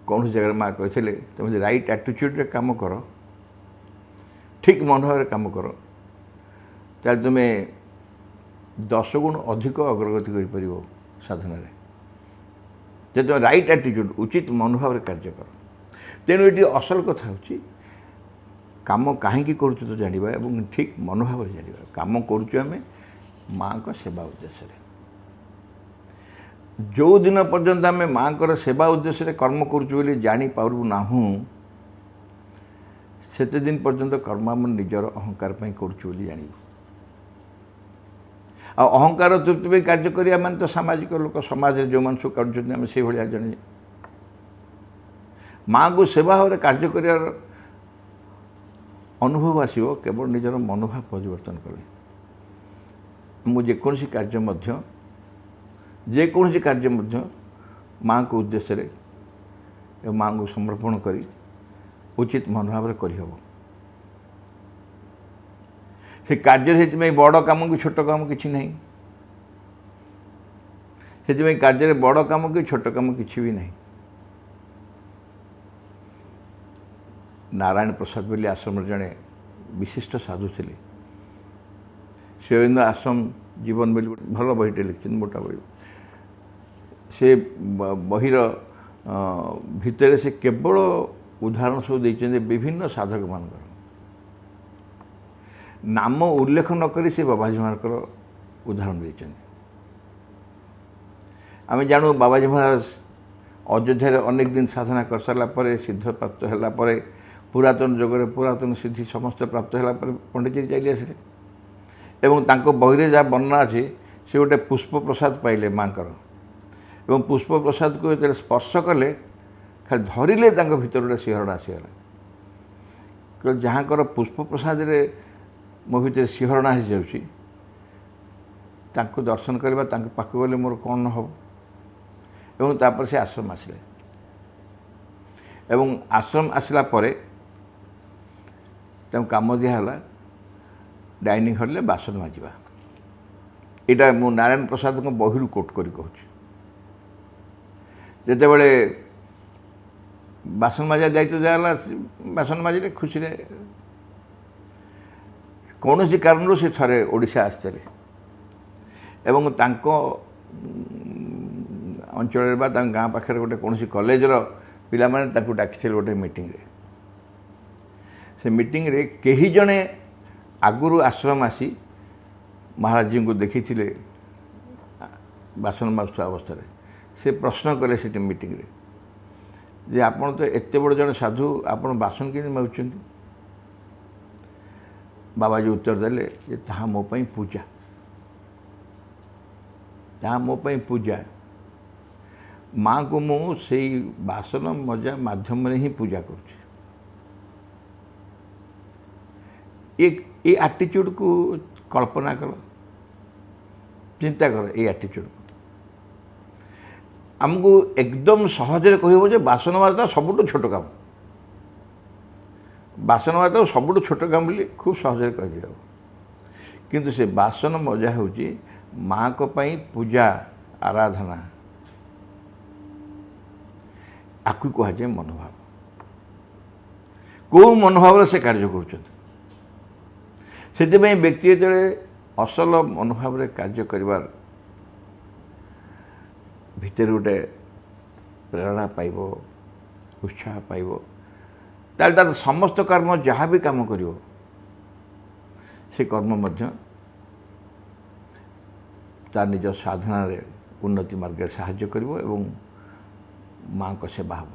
କୌଣସି ଜାଗାରେ ମାଆ କହିଥିଲେ, ତୁମେ ଯଦି ରାଇଟ୍ ଆଟିଚ୍ୟୁଡ଼ରେ କାମ କର, ଠିକ୍ ମନୋଭାବରେ କାମ କର, ତାହେଲେ ତୁମେ 10 ଗୁଣ ଅଧିକ ଅଗ୍ରଗତି କରିପାରିବ ସାଧନାରେ। ଯଦି ତୁମେ ରାଇଟ୍ ଆଟିଚ୍ୟୁଡ଼, ଉଚିତ ମନୋଭାବରେ କାର୍ଯ୍ୟ କର। ତେଣୁ ଏଠି ଅସଲ କଥା ହେଉଛି କାମ କାହିଁକି କରୁଛୁ ତ ଜାଣିବା ଏବଂ ଠିକ୍ ମନୋଭାବରେ ଜାଣିବା। କାମ କରୁଛୁ ଆମେ ମାଆଙ୍କ ସେବା ଉଦ୍ଦେଶ୍ୟରେ। ଯେଉଁ ଦିନ ପର୍ଯ୍ୟନ୍ତ ଆମେ ମାଆଙ୍କର ସେବା ଉଦ୍ଦେଶ୍ୟରେ କର୍ମ କରୁଛୁ ବୋଲି ଜାଣିପାରୁ ନାହୁଁ, ସେତେ ଦିନ ପର୍ଯ୍ୟନ୍ତ କର୍ମ ଆମେ ନିଜର ଅହଙ୍କାର ପାଇଁ କରୁଛୁ ବୋଲି ଜାଣିବୁ। ଆଉ ଅହଙ୍କାର ତୃପ୍ତି ପାଇଁ କାର୍ଯ୍ୟ କରିବା ମାନେ ତ ସାମାଜିକ ଲୋକ, ସମାଜରେ ଯେଉଁମାନେ ସବୁ କରୁଛନ୍ତି ଆମେ ସେଇଭଳିଆ ଜଣେ। ମାଆଙ୍କୁ ସେବା ଭାବରେ କାର୍ଯ୍ୟ କରିବାର ଅନୁଭବ ଆସିବ କେବଳ ନିଜର ମନୋଭାବ ପରିବର୍ତ୍ତନ କଲେ। ମୁଁ ଯେକୌଣସି କାର୍ଯ୍ୟ ମଧ୍ୟ ମାଆଙ୍କ ଉଦ୍ଦେଶ୍ୟରେ ଏବଂ ମାଆଙ୍କୁ ସମର୍ପଣ କରି ଉଚିତ ମନୋଭାବରେ କରିହେବ। ସେ କାର୍ଯ୍ୟରେ ସେଥିପାଇଁ ବଡ଼ କାମ କି ଛୋଟ କାମ କିଛି ନାହିଁ। ସେଥିପାଇଁ କାର୍ଯ୍ୟରେ ବଡ଼ କାମ କି ଛୋଟ କାମ କିଛି ବି ନାହିଁ। ନାରାୟଣ ପ୍ରସାଦ ବୋଲି ଆଶ୍ରମର ଜଣେ ବିଶିଷ୍ଟ ସାଧୁ ଥିଲେ। ଶ୍ରୀଅରବିନ୍ଦ ଆଶ୍ରମ ଜୀବନ ବୋଲି ଭଲ ବହିଟେ ଲେଖିଛନ୍ତି, ମୋଟା ବହି। ସେ ବହିର ଭିତରେ ସେ କେବଳ ଉଦାହରଣ ସବୁ ଦେଇଛନ୍ତି ବିଭିନ୍ନ ସାଧକମାନଙ୍କର। ନାମ ଉଲ୍ଲେଖ ନ କରି ସେ ବାବାଜୀମାନଙ୍କର ଉଦାହରଣ ଦେଇଛନ୍ତି। ଆମେ ଜାଣୁ ବାବାଜୀ ମହାରାଜ ଅଯୋଧ୍ୟାରେ ଅନେକ ଦିନ ସାଧନା କରିସାରିଲା ପରେ, ସିଦ୍ଧ ପ୍ରାପ୍ତ ହେଲା ପରେ, ପୁରାତନ ଯୁଗରେ ପୁରାତନ ସିଦ୍ଧି ସମସ୍ତ ପ୍ରାପ୍ତ ହେଲା ପରେ ପଣ୍ଡିଚେରୀ ଚାଲି ଆସିଲେ ଏବଂ ତାଙ୍କ ବହିରେ ଯାହା ବର୍ଣ୍ଣନା ଅଛି, ସେ ଗୋଟେ ପୁଷ୍ପ ପ୍ରସାଦ ପାଇଲେ ମାଆଙ୍କର ଏବଂ ପୁଷ୍ପ ପ୍ରସାଦକୁ ଯେତେବେଳେ ସ୍ପର୍ଶ କଲେ, ଖାଲି ଧରିଲେ ତାଙ୍କ ଭିତରେ ଗୋଟେ ଶିହରଣ ଆସିଗଲା। ଯାହାଙ୍କର ପୁଷ୍ପ ପ୍ରସାଦରେ ମୋ ଭିତରେ ଶିହରଣ ଆସିଯାଉଛି, ତାଙ୍କୁ ଦର୍ଶନ କରିବା, ତାଙ୍କ ପାଖକୁ ଗଲେ ମୋର କ'ଣ ନ ହେବ। ଏବଂ ତାପରେ ସେ ଆଶ୍ରମ ଆସିଲେ ଏବଂ ଆଶ୍ରମ ଆସିଲା ପରେ ତାଙ୍କୁ କାମ ଦିଆହେଲା ଡାଇନିଂ ହଲ୍ରେ ବାସନ ମାଜିବା। ଏଇଟା ମୁଁ ନାରାୟଣ ପ୍ରସାଦଙ୍କ ବହିରୁ କୋଟ୍ କରି କହୁଛି। ଯେତେବେଳେ ବାସନ ମାଜିବା ଦାୟିତ୍ୱ ଦିଆହେଲା, ବାସନ ମାଜିଲେ ଖୁସିରେ। କୌଣସି କାରଣରୁ ସେ ଥରେ ଓଡ଼ିଶା ଆସିଥିଲେ ଏବଂ ତାଙ୍କ ଅଞ୍ଚଳରେ ବା ତାଙ୍କ ଗାଁ ପାଖରେ ଗୋଟେ କୌଣସି କଲେଜର ପିଲାମାନେ ତାଙ୍କୁ ଡାକିଥିଲେ ଗୋଟେ ମିଟିଂରେ। ସେ ମିଟିଂରେ କେହି ଜଣେ ଆଗରୁ ଆଶ୍ରମ ଆସି ମହାରାଜଜୀଙ୍କୁ ଦେଖିଥିଲେ ବାସନ ମାଜୁଥିବା ଅବସ୍ଥାରେ। ସେ ପ୍ରଶ୍ନ କଲେ ସେଠି ମିଟିଂରେ ଯେ ଆପଣ ତ ଏତେ ବଡ଼ ଜଣେ ସାଧୁ, ଆପଣ ବାସନ କେମିତି ମାଜୁଛନ୍ତି? ବାବାଜୀ ଉତ୍ତର ଦେଲେ ଯେ ତାହା ମୋ ପାଇଁ ପୂଜା, ତାହା ମୋ ପାଇଁ ପୂଜା। ମାଆଙ୍କୁ ମୁଁ ସେଇ ବାସନ ମଜା ମାଧ୍ୟମରେ ହିଁ ପୂଜା କରୁଛି। ଏ ଆଟିଚ୍ୟୁଡ଼କୁ କଳ୍ପନା କର, ଚିନ୍ତା କର। ଏଇ ଆଟିଚ୍ୟୁଡ଼କୁ ଆମକୁ ଏକଦମ ସହଜରେ କହିବ ଯେ ବାସନ ମାଜଟା ସବୁଠୁ ଛୋଟ କାମ, ବାସନ ମାଜଟା ସବୁଠୁ ଛୋଟ କାମ ବୋଲି ଖୁବ୍ ସହଜରେ କହିଦିଅ। କିନ୍ତୁ ସେ ବାସନ ମଜା ହେଉଛି ମାଆଙ୍କ ପାଇଁ ପୂଜା, ଆରାଧନା। ଆକୁ କୁହାଯାଏ ମନୋଭାବ। କେଉଁ ମନୋଭାବରେ ସେ କାର୍ଯ୍ୟ କରୁଛନ୍ତି। ସେଥିପାଇଁ ବ୍ୟକ୍ତି ଯେତେବେଳେ ଅସଲ ମନୋଭାବରେ କାର୍ଯ୍ୟ କରିବାର ଭିତରେ ଗୋଟେ ପ୍ରେରଣା ପାଇବ, ଉତ୍ସାହ ପାଇବ, ତାହେଲେ ତାର ସମସ୍ତ କର୍ମ ଯାହା ବି କାମ କରିବ ସେ କର୍ମ ମଧ୍ୟ ତା ନିଜ ସାଧନାରେ ଉନ୍ନତି ମାର୍ଗରେ ସାହାଯ୍ୟ କରିବ ଏବଂ ମାଆଙ୍କ ସେବା ହେବ।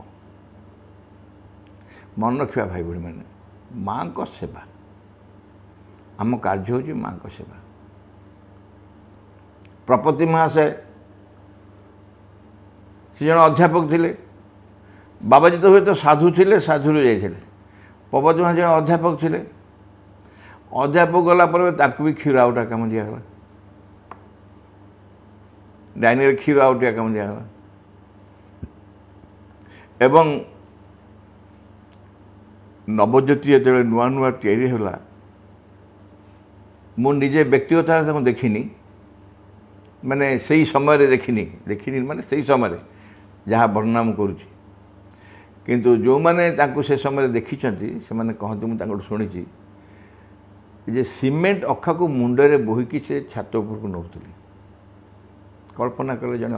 ମନେ ରଖିବା ଭାଇ ଭଉଣୀମାନେ, ମାଆଙ୍କ ସେବା, ଆମ କାର୍ଯ୍ୟ ହେଉଛି ମାଆଙ୍କ ସେବା। ପ୍ରପତି ମହାଶୟ ସେ ଜଣେ ଅଧ୍ୟାପକ ଥିଲେ। ବାବାଜୀ ତ ହୁଏତ ସାଧୁ ଥିଲେ, ସାଧୁରୁ ଯାଇଥିଲେ। ପ୍ରପତି ମହାଶୟ ଜଣେ ଅଧ୍ୟାପକ ଥିଲେ। ଅଧ୍ୟାପକ ଗଲା ପରେ ତାଙ୍କୁ ବି କ୍ଷୀର ଆଉଟା କାମ ଦିଆଗଲା, ଡାଇନିଂରେ କ୍ଷୀର ଆଉଟିଆ କାମ ଦିଆଗଲା। ଏବଂ ନବଜ୍ୟୋତି ଯେତେବେଳେ ନୂଆ ନୂଆ ତିଆରି ହେଲା, ମୁଁ ନିଜେ ବ୍ୟକ୍ତିଗତ ଭାବରେ ତାଙ୍କୁ ଦେଖିନି, ମାନେ ସେଇ ସମୟରେ ଦେଖିନି ମାନେ ସେଇ ସମୟରେ ଯାହା ବର୍ଣ୍ଣନା ମୁଁ କରୁଛି। କିନ୍ତୁ ଯେଉଁମାନେ ତାଙ୍କୁ ସେ ସମୟରେ ଦେଖିଛନ୍ତି ସେମାନେ କହନ୍ତି, ମୁଁ ତାଙ୍କଠୁ ଶୁଣିଛି ଯେ ସିମେଣ୍ଟ ଅଖାକୁ ମୁଣ୍ଡରେ ବୋହିକି ସେ ଛାତ ଉପରକୁ ନେଉଥିଲେ। କଳ୍ପନା କଲେ ଜଣେ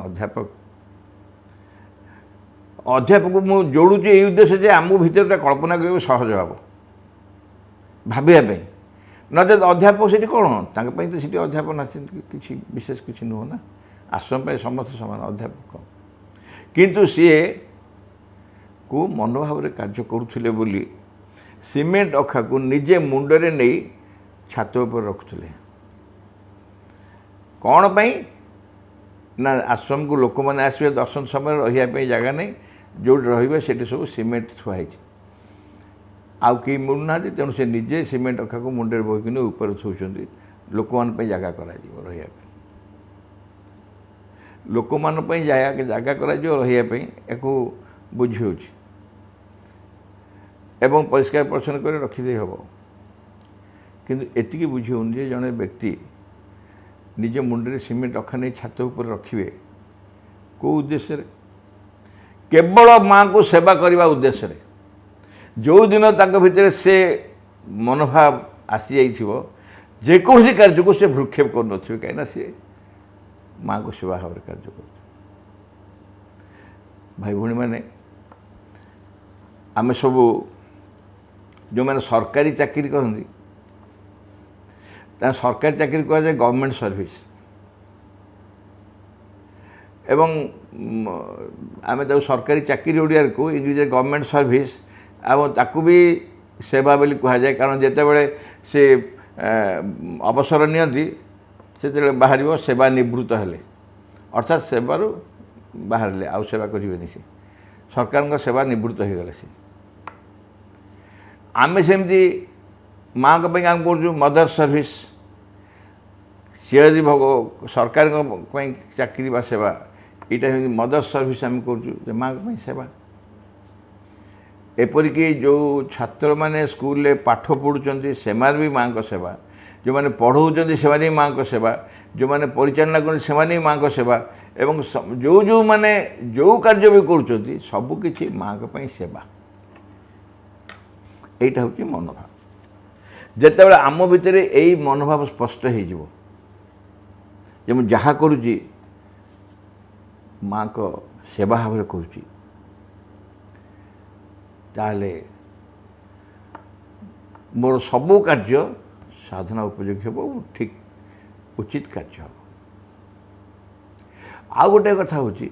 ଅଧ୍ୟାପକ ମୁଁ ଯୋଡ଼ୁଛି ଏଇ ଉଦ୍ଦେଶ୍ୟ ଯେ ଆମ ଭିତରେ କଳ୍ପନା କରିବାକୁ ସହଜ ହେବ ଭାବିବା ପାଇଁ। ନଚେତ୍ ଅଧ୍ୟାପକ ସେଠି କ'ଣ, ତାଙ୍କ ପାଇଁ ତ ସେଠି ଅଧ୍ୟାପକ ନାହାନ୍ତି, କିଛି ବିଶେଷ କିଛି ନୁହଁ ନା। ଆଶ୍ରମ ପାଇଁ ସମସ୍ତେ ସମାନ, ଅଧ୍ୟାପକ। କିନ୍ତୁ ସିଏ କେଉଁ ମନୋଭାବରେ କାର୍ଯ୍ୟ କରୁଥିଲେ ବୋଲି ସିମେଣ୍ଟ ଅଖାକୁ ନିଜେ ମୁଣ୍ଡରେ ନେଇ ଛାତ ଉପରେ ରଖୁଥିଲେ। କ'ଣ ପାଇଁ ନା ଆଶ୍ରମକୁ ଲୋକମାନେ ଆସିବେ ଦର୍ଶନ ସମୟରେ, ରହିବା ପାଇଁ ଜାଗା ନାହିଁ, ଯେଉଁଠି ରହିବେ ସେଠି ସବୁ ସିମେଣ୍ଟ ଥୁଆ ହେଇଛି, ଆଉ କେହି ମିଳୁନାହାନ୍ତି। ତେଣୁ ସେ ନିଜେ ସିମେଣ୍ଟ ଅଖାକୁ ମୁଣ୍ଡରେ ବୋହିକିନି ଉପରେ ଥୋଉଛନ୍ତି, ଲୋକମାନଙ୍କ ପାଇଁ ଜାଗା କରାଯିବ ରହିବା ପାଇଁ। ଲୋକମାନଙ୍କ ପାଇଁ ଜାଗା କରାଯିବ ରହିବା ପାଇଁ, ୟାକୁ ବୁଝି ହେଉଛି ଏବଂ ପରିଷ୍କାର ପରିଚ୍ଛନ୍ନ କରି ରଖିଦେଇ ହେବ। କିନ୍ତୁ ଏତିକି ବୁଝି ହେଉନି ଯେ ଜଣେ ବ୍ୟକ୍ତି ନିଜ ମୁଣ୍ଡରେ ସିମେଣ୍ଟ ଅଖା ନେଇ ଛାତ ଉପରେ ରଖିବେ କେଉଁ ଉଦ୍ଦେଶ୍ୟରେ? କେବଳ ମାଆଙ୍କୁ ସେବା କରିବା ଉଦ୍ଦେଶ୍ୟରେ। ଯେଉଁଦିନ ତାଙ୍କ ଭିତରେ ସେ ମନୋଭାବ ଆସିଯାଇଥିବ, ଯେକୌଣସି କାର୍ଯ୍ୟକୁ ସେ ଭ୍ରୂକ୍ଷେପ କରୁନଥିବେ, କାହିଁକିନା ସିଏ ମାଆଙ୍କୁ ସେବା ଭାବରେ କାର୍ଯ୍ୟ କରୁଥିବେ। ଭାଇ ଭଉଣୀମାନେ, ଆମେ ସବୁ ଯେଉଁମାନେ ସରକାରୀ ଚାକିରି କରନ୍ତି, ତାଙ୍କ ସରକାରୀ ଚାକିରି କୁହାଯାଏ ଗଭର୍ଣ୍ଣମେଣ୍ଟ ସର୍ଭିସ୍। ଏବଂ ଆମେ ତାକୁ ସରକାରୀ ଚାକିରି ଓଡ଼ିଆରେ କହୁ, ଇଂରେଜୀରେ ଗଭର୍ଣ୍ଣମେଣ୍ଟ ସର୍ଭିସ୍। ଆଉ ତାକୁ ବି ସେବା ବୋଲି କୁହାଯାଏ, କାରଣ ଯେତେବେଳେ ସେ ଅବସର ନିଅନ୍ତି ସେତେବେଳେ ବାହାରିବ ସେବା ନିବୃତ୍ତ ହେଲେ, ଅର୍ଥାତ୍ ସେବାରୁ ବାହାରିଲେ, ଆଉ ସେବା କରିବେନି। ସେ ସରକାରଙ୍କ ସେବା ନିବୃତ୍ତ ହୋଇଗଲେ। ସେ ଆମେ ସେମିତି ମାଆଙ୍କ ପାଇଁ କାମ କରୁଛୁ ମଦର ସର୍ଭିସ୍। ସିଏ ଯଦି ସରକାରଙ୍କ ପାଇଁ ଚାକିରି ବା ସେବା, ଏଇଟା ସେମିତି ମଦର ସର୍ଭିସ୍ ଆମେ କରୁଛୁ, ଯେ ମାଆଙ୍କ ପାଇଁ ସେବା। ଏପରିକି ଯେଉଁ ଛାତ୍ରମାନେ ସ୍କୁଲରେ ପାଠ ପଢ଼ୁଛନ୍ତି ସେମାନେ ବି ମାଆଙ୍କ ସେବା, ଯେଉଁମାନେ ପଢ଼ଉଛନ୍ତି ସେମାନେ ବି ମାଆଙ୍କ ସେବା, ଯେଉଁମାନେ ପରିଚାଳନା କରନ୍ତି ସେମାନେ ବି ମାଆଙ୍କ ସେବା, ଏବଂ ଯେଉଁମାନେ ଯେଉଁ କାର୍ଯ୍ୟ ବି କରୁଛନ୍ତି ସବୁକିଛି ମାଆଙ୍କ ପାଇଁ ସେବା। ଏଇଟା ହେଉଛି ମନୋଭାବ। ଯେତେବେଳେ ଆମ ଭିତରେ ଏଇ ମନୋଭାବ ସ୍ପଷ୍ଟ ହେଇଯିବ, ଯେ ମୁଁ ଯାହା କରୁଛି ମାଆଙ୍କ ସେବା ଭାବରେ କରୁଛି, ତାହେଲେ ମୋର ସବୁ କାର୍ଯ୍ୟ ସାଧନା ଉପଯୋଗୀ ହେବ, ଠିକ୍ ଉଚିତ କାର୍ଯ୍ୟ ହେବ। ଆଉ ଗୋଟିଏ କଥା ହେଉଛି,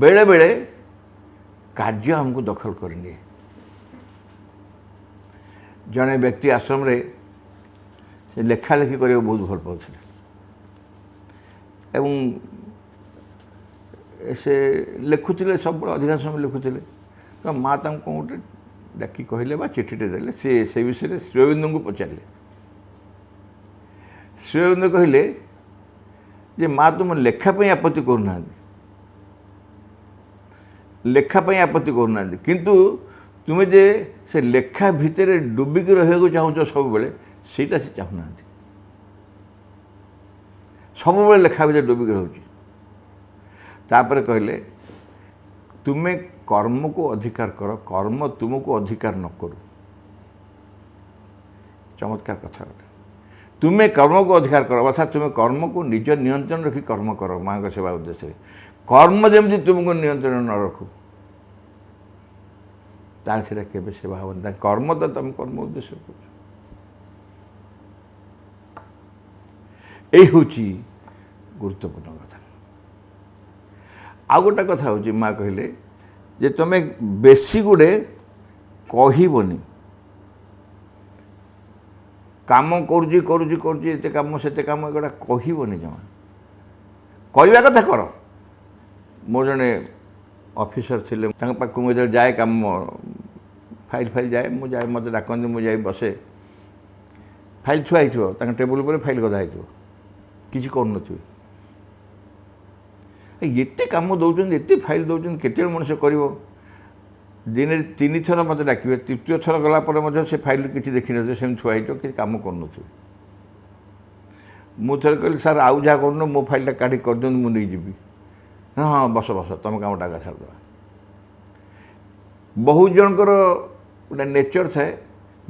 ବେଳେବେଳେ କାର୍ଯ୍ୟ ଆମକୁ ଦଖଲ କରିନିଏ। ଜଣେ ବ୍ୟକ୍ତି ଆଶ୍ରମରେ ସେ ଲେଖାଲେଖି କରିବାକୁ ବହୁତ ଭଲ ପାଉଥିଲେ ଏବଂ ସେ ଲେଖୁଥିଲେ, ସବୁବେଳେ ଅଧିକାଂଶ ସମୟ ଲେଖୁଥିଲେ। ତ ମା ତାଙ୍କୁ କ'ଣ ଗୋଟେ ଡାକି କହିଲେ ବା ଚିଠିଟେ ଦେଲେ, ସେ ବିଷୟରେ ଶ୍ରୀ ଅରବିନ୍ଦଙ୍କୁ ପଚାରିଲେ। ଶ୍ରୀ ଅରବିନ୍ଦ କହିଲେ ଯେ ମା ତୁମ ଲେଖା ପାଇଁ ଆପତ୍ତି କରୁନାହାନ୍ତି, ଲେଖା ପାଇଁ ଆପତ୍ତି କରୁନାହାନ୍ତି, କିନ୍ତୁ ତୁମେ ଯେ ସେ ଲେଖା ଭିତରେ ଡୁବିକି ରହିବାକୁ ଚାହୁଁଛ ସବୁବେଳେ, ସେଇଟା ସେ ଚାହୁଁନାହାନ୍ତି। ସବୁବେଳେ ଲେଖା ଭିତରେ ଡୁବିକି ରହୁଛି। ତାପରେ କହିଲେ ତୁମେ କର୍ମକୁ ଅଧିକାର କର, କର୍ମ ତୁମକୁ ଅଧିକାର ନ କରୁ। ଚମତ୍କାର କଥା ଗୋଟେ। ତୁମେ କର୍ମକୁ ଅଧିକାର କର, ଅର୍ଥାତ୍ ତୁମେ କର୍ମକୁ ନିଜ ନିୟନ୍ତ୍ରଣ ରଖି କର୍ମ କର ମାଆଙ୍କ ସେବା ଉଦ୍ଦେଶ୍ୟରେ। କର୍ମ ଯେମିତି ତୁମକୁ ନିୟନ୍ତ୍ରଣ ନ ରଖୁ, ତାହେଲେ ସେଇଟା କେବେ ସେବା ହେବନି। ତା କର୍ମ ତ ତୁମେ କର୍ମ ଉଦ୍ଦେଶ୍ୟ କରୁଛ। ଏଇ ହେଉଛି ଗୁରୁତ୍ୱପୂର୍ଣ୍ଣ କଥା। ଆଉ ଗୋଟେ କଥା ହେଉଛି, ମା କହିଲେ ଯେ ତୁମେ ବେଶୀ ଗୁଡ଼େ କହିବନି। କାମ କରୁଛି କରୁଛି କରୁଛି, ଏତେ କାମ ସେତେ କାମ, ଏଗୁଡ଼ା କହିବନି ଜମା। କରିବା କଥା କର। ମୋର ଜଣେ ଅଫିସର ଥିଲେ, ତାଙ୍କ ପାଖକୁ ମୁଁ ଯେତେବେଳେ ଯାଏ, କାମ ଫାଇଲ୍ ଯାଏ, ମୁଁ ଯାଏ, ମୋତେ ଡାକନ୍ତି, ମୁଁ ଯାଇ ବସେ। ଫାଇଲ୍ ଥୁଆ ହେଇଥିବ ତାଙ୍କ ଟେବୁଲ୍ ଉପରେ, ଫାଇଲ୍ ଗଦା ହେଇଥିବ, କିଛି କରୁନଥିବେ। ଏତେ କାମ ଦେଉଛନ୍ତି, ଏତେ ଫାଇଲ୍ ଦେଉଛନ୍ତି, କେତେବେଳେ ମଣିଷ କରିବ? ଦିନରେ 3 ଥର ମୋତେ ଡାକିବେ, ତୃତୀୟ ଥର ଗଲା ପରେ ମଧ୍ୟ ସେ ଫାଇଲ୍ କିଛି ଦେଖିନଥିବେ, ସେମିତି ଥୁଆ ହେଇଥିବ, କିଛି କାମ କରୁନଥିବେ। ମୁଁ ଥରେ କହିଲି, ସାର୍ ଆଉ ଯାହା କରୁନ, ମୋ ଫାଇଲ୍ଟା କାଢ଼ି କରିଦିଅନ୍ତୁ, ମୁଁ ନେଇଯିବି। ହଁ ବସ ତମ କାମଟା ଆଗ ଛାଡ଼ିଦେବା। ବହୁତ ଜଣଙ୍କର ଗୋଟେ ନେଚର ଥାଏ,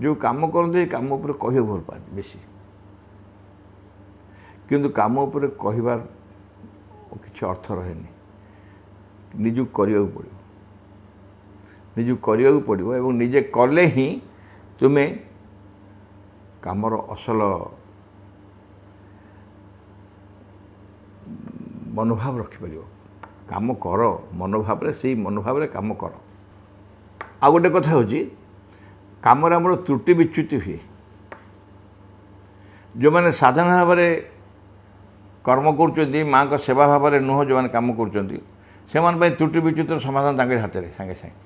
ଯେଉଁ କାମ କରନ୍ତି କାମ ଉପରେ କହିବାକୁ ଭଲ ପାଆନ୍ତି ବେଶୀ, କିନ୍ତୁ କାମ ଉପରେ କହିବାର କିଛି ଅର୍ଥ ରହେନି। ନିଜକୁ କରିବାକୁ ପଡ଼ିବ, ନିଜକୁ କରିବାକୁ ପଡ଼ିବ ଏବଂ ନିଜେ କଲେ ହିଁ ତୁମେ କାମର ଅସଲ ମନୋଭାବ ରଖିପାରିବ। କାମ କର ମନୋଭାବରେ, ସେଇ ମନୋଭାବରେ କାମ କର। ଆଉ ଗୋଟେ କଥା ହେଉଛି, କାମରେ ଆମର ତ୍ରୁଟି ବିଚ୍ୟୁତି ହୁଏ। ଯେଉଁମାନେ ସାଧାରଣ ଭାବରେ କର୍ମ କରୁଛନ୍ତି, ମାଆଙ୍କ ସେବା ଭାବରେ ନୁହଁ, ଯେଉଁମାନେ କାମ କରୁଛନ୍ତି, ସେମାନଙ୍କ ପାଇଁ ତ୍ରୁଟି ବିଚ୍ୟୁତିର ସମାଧାନ ତାଙ୍କ ହାତରେ ସାଙ୍ଗେ ସାଙ୍ଗେ।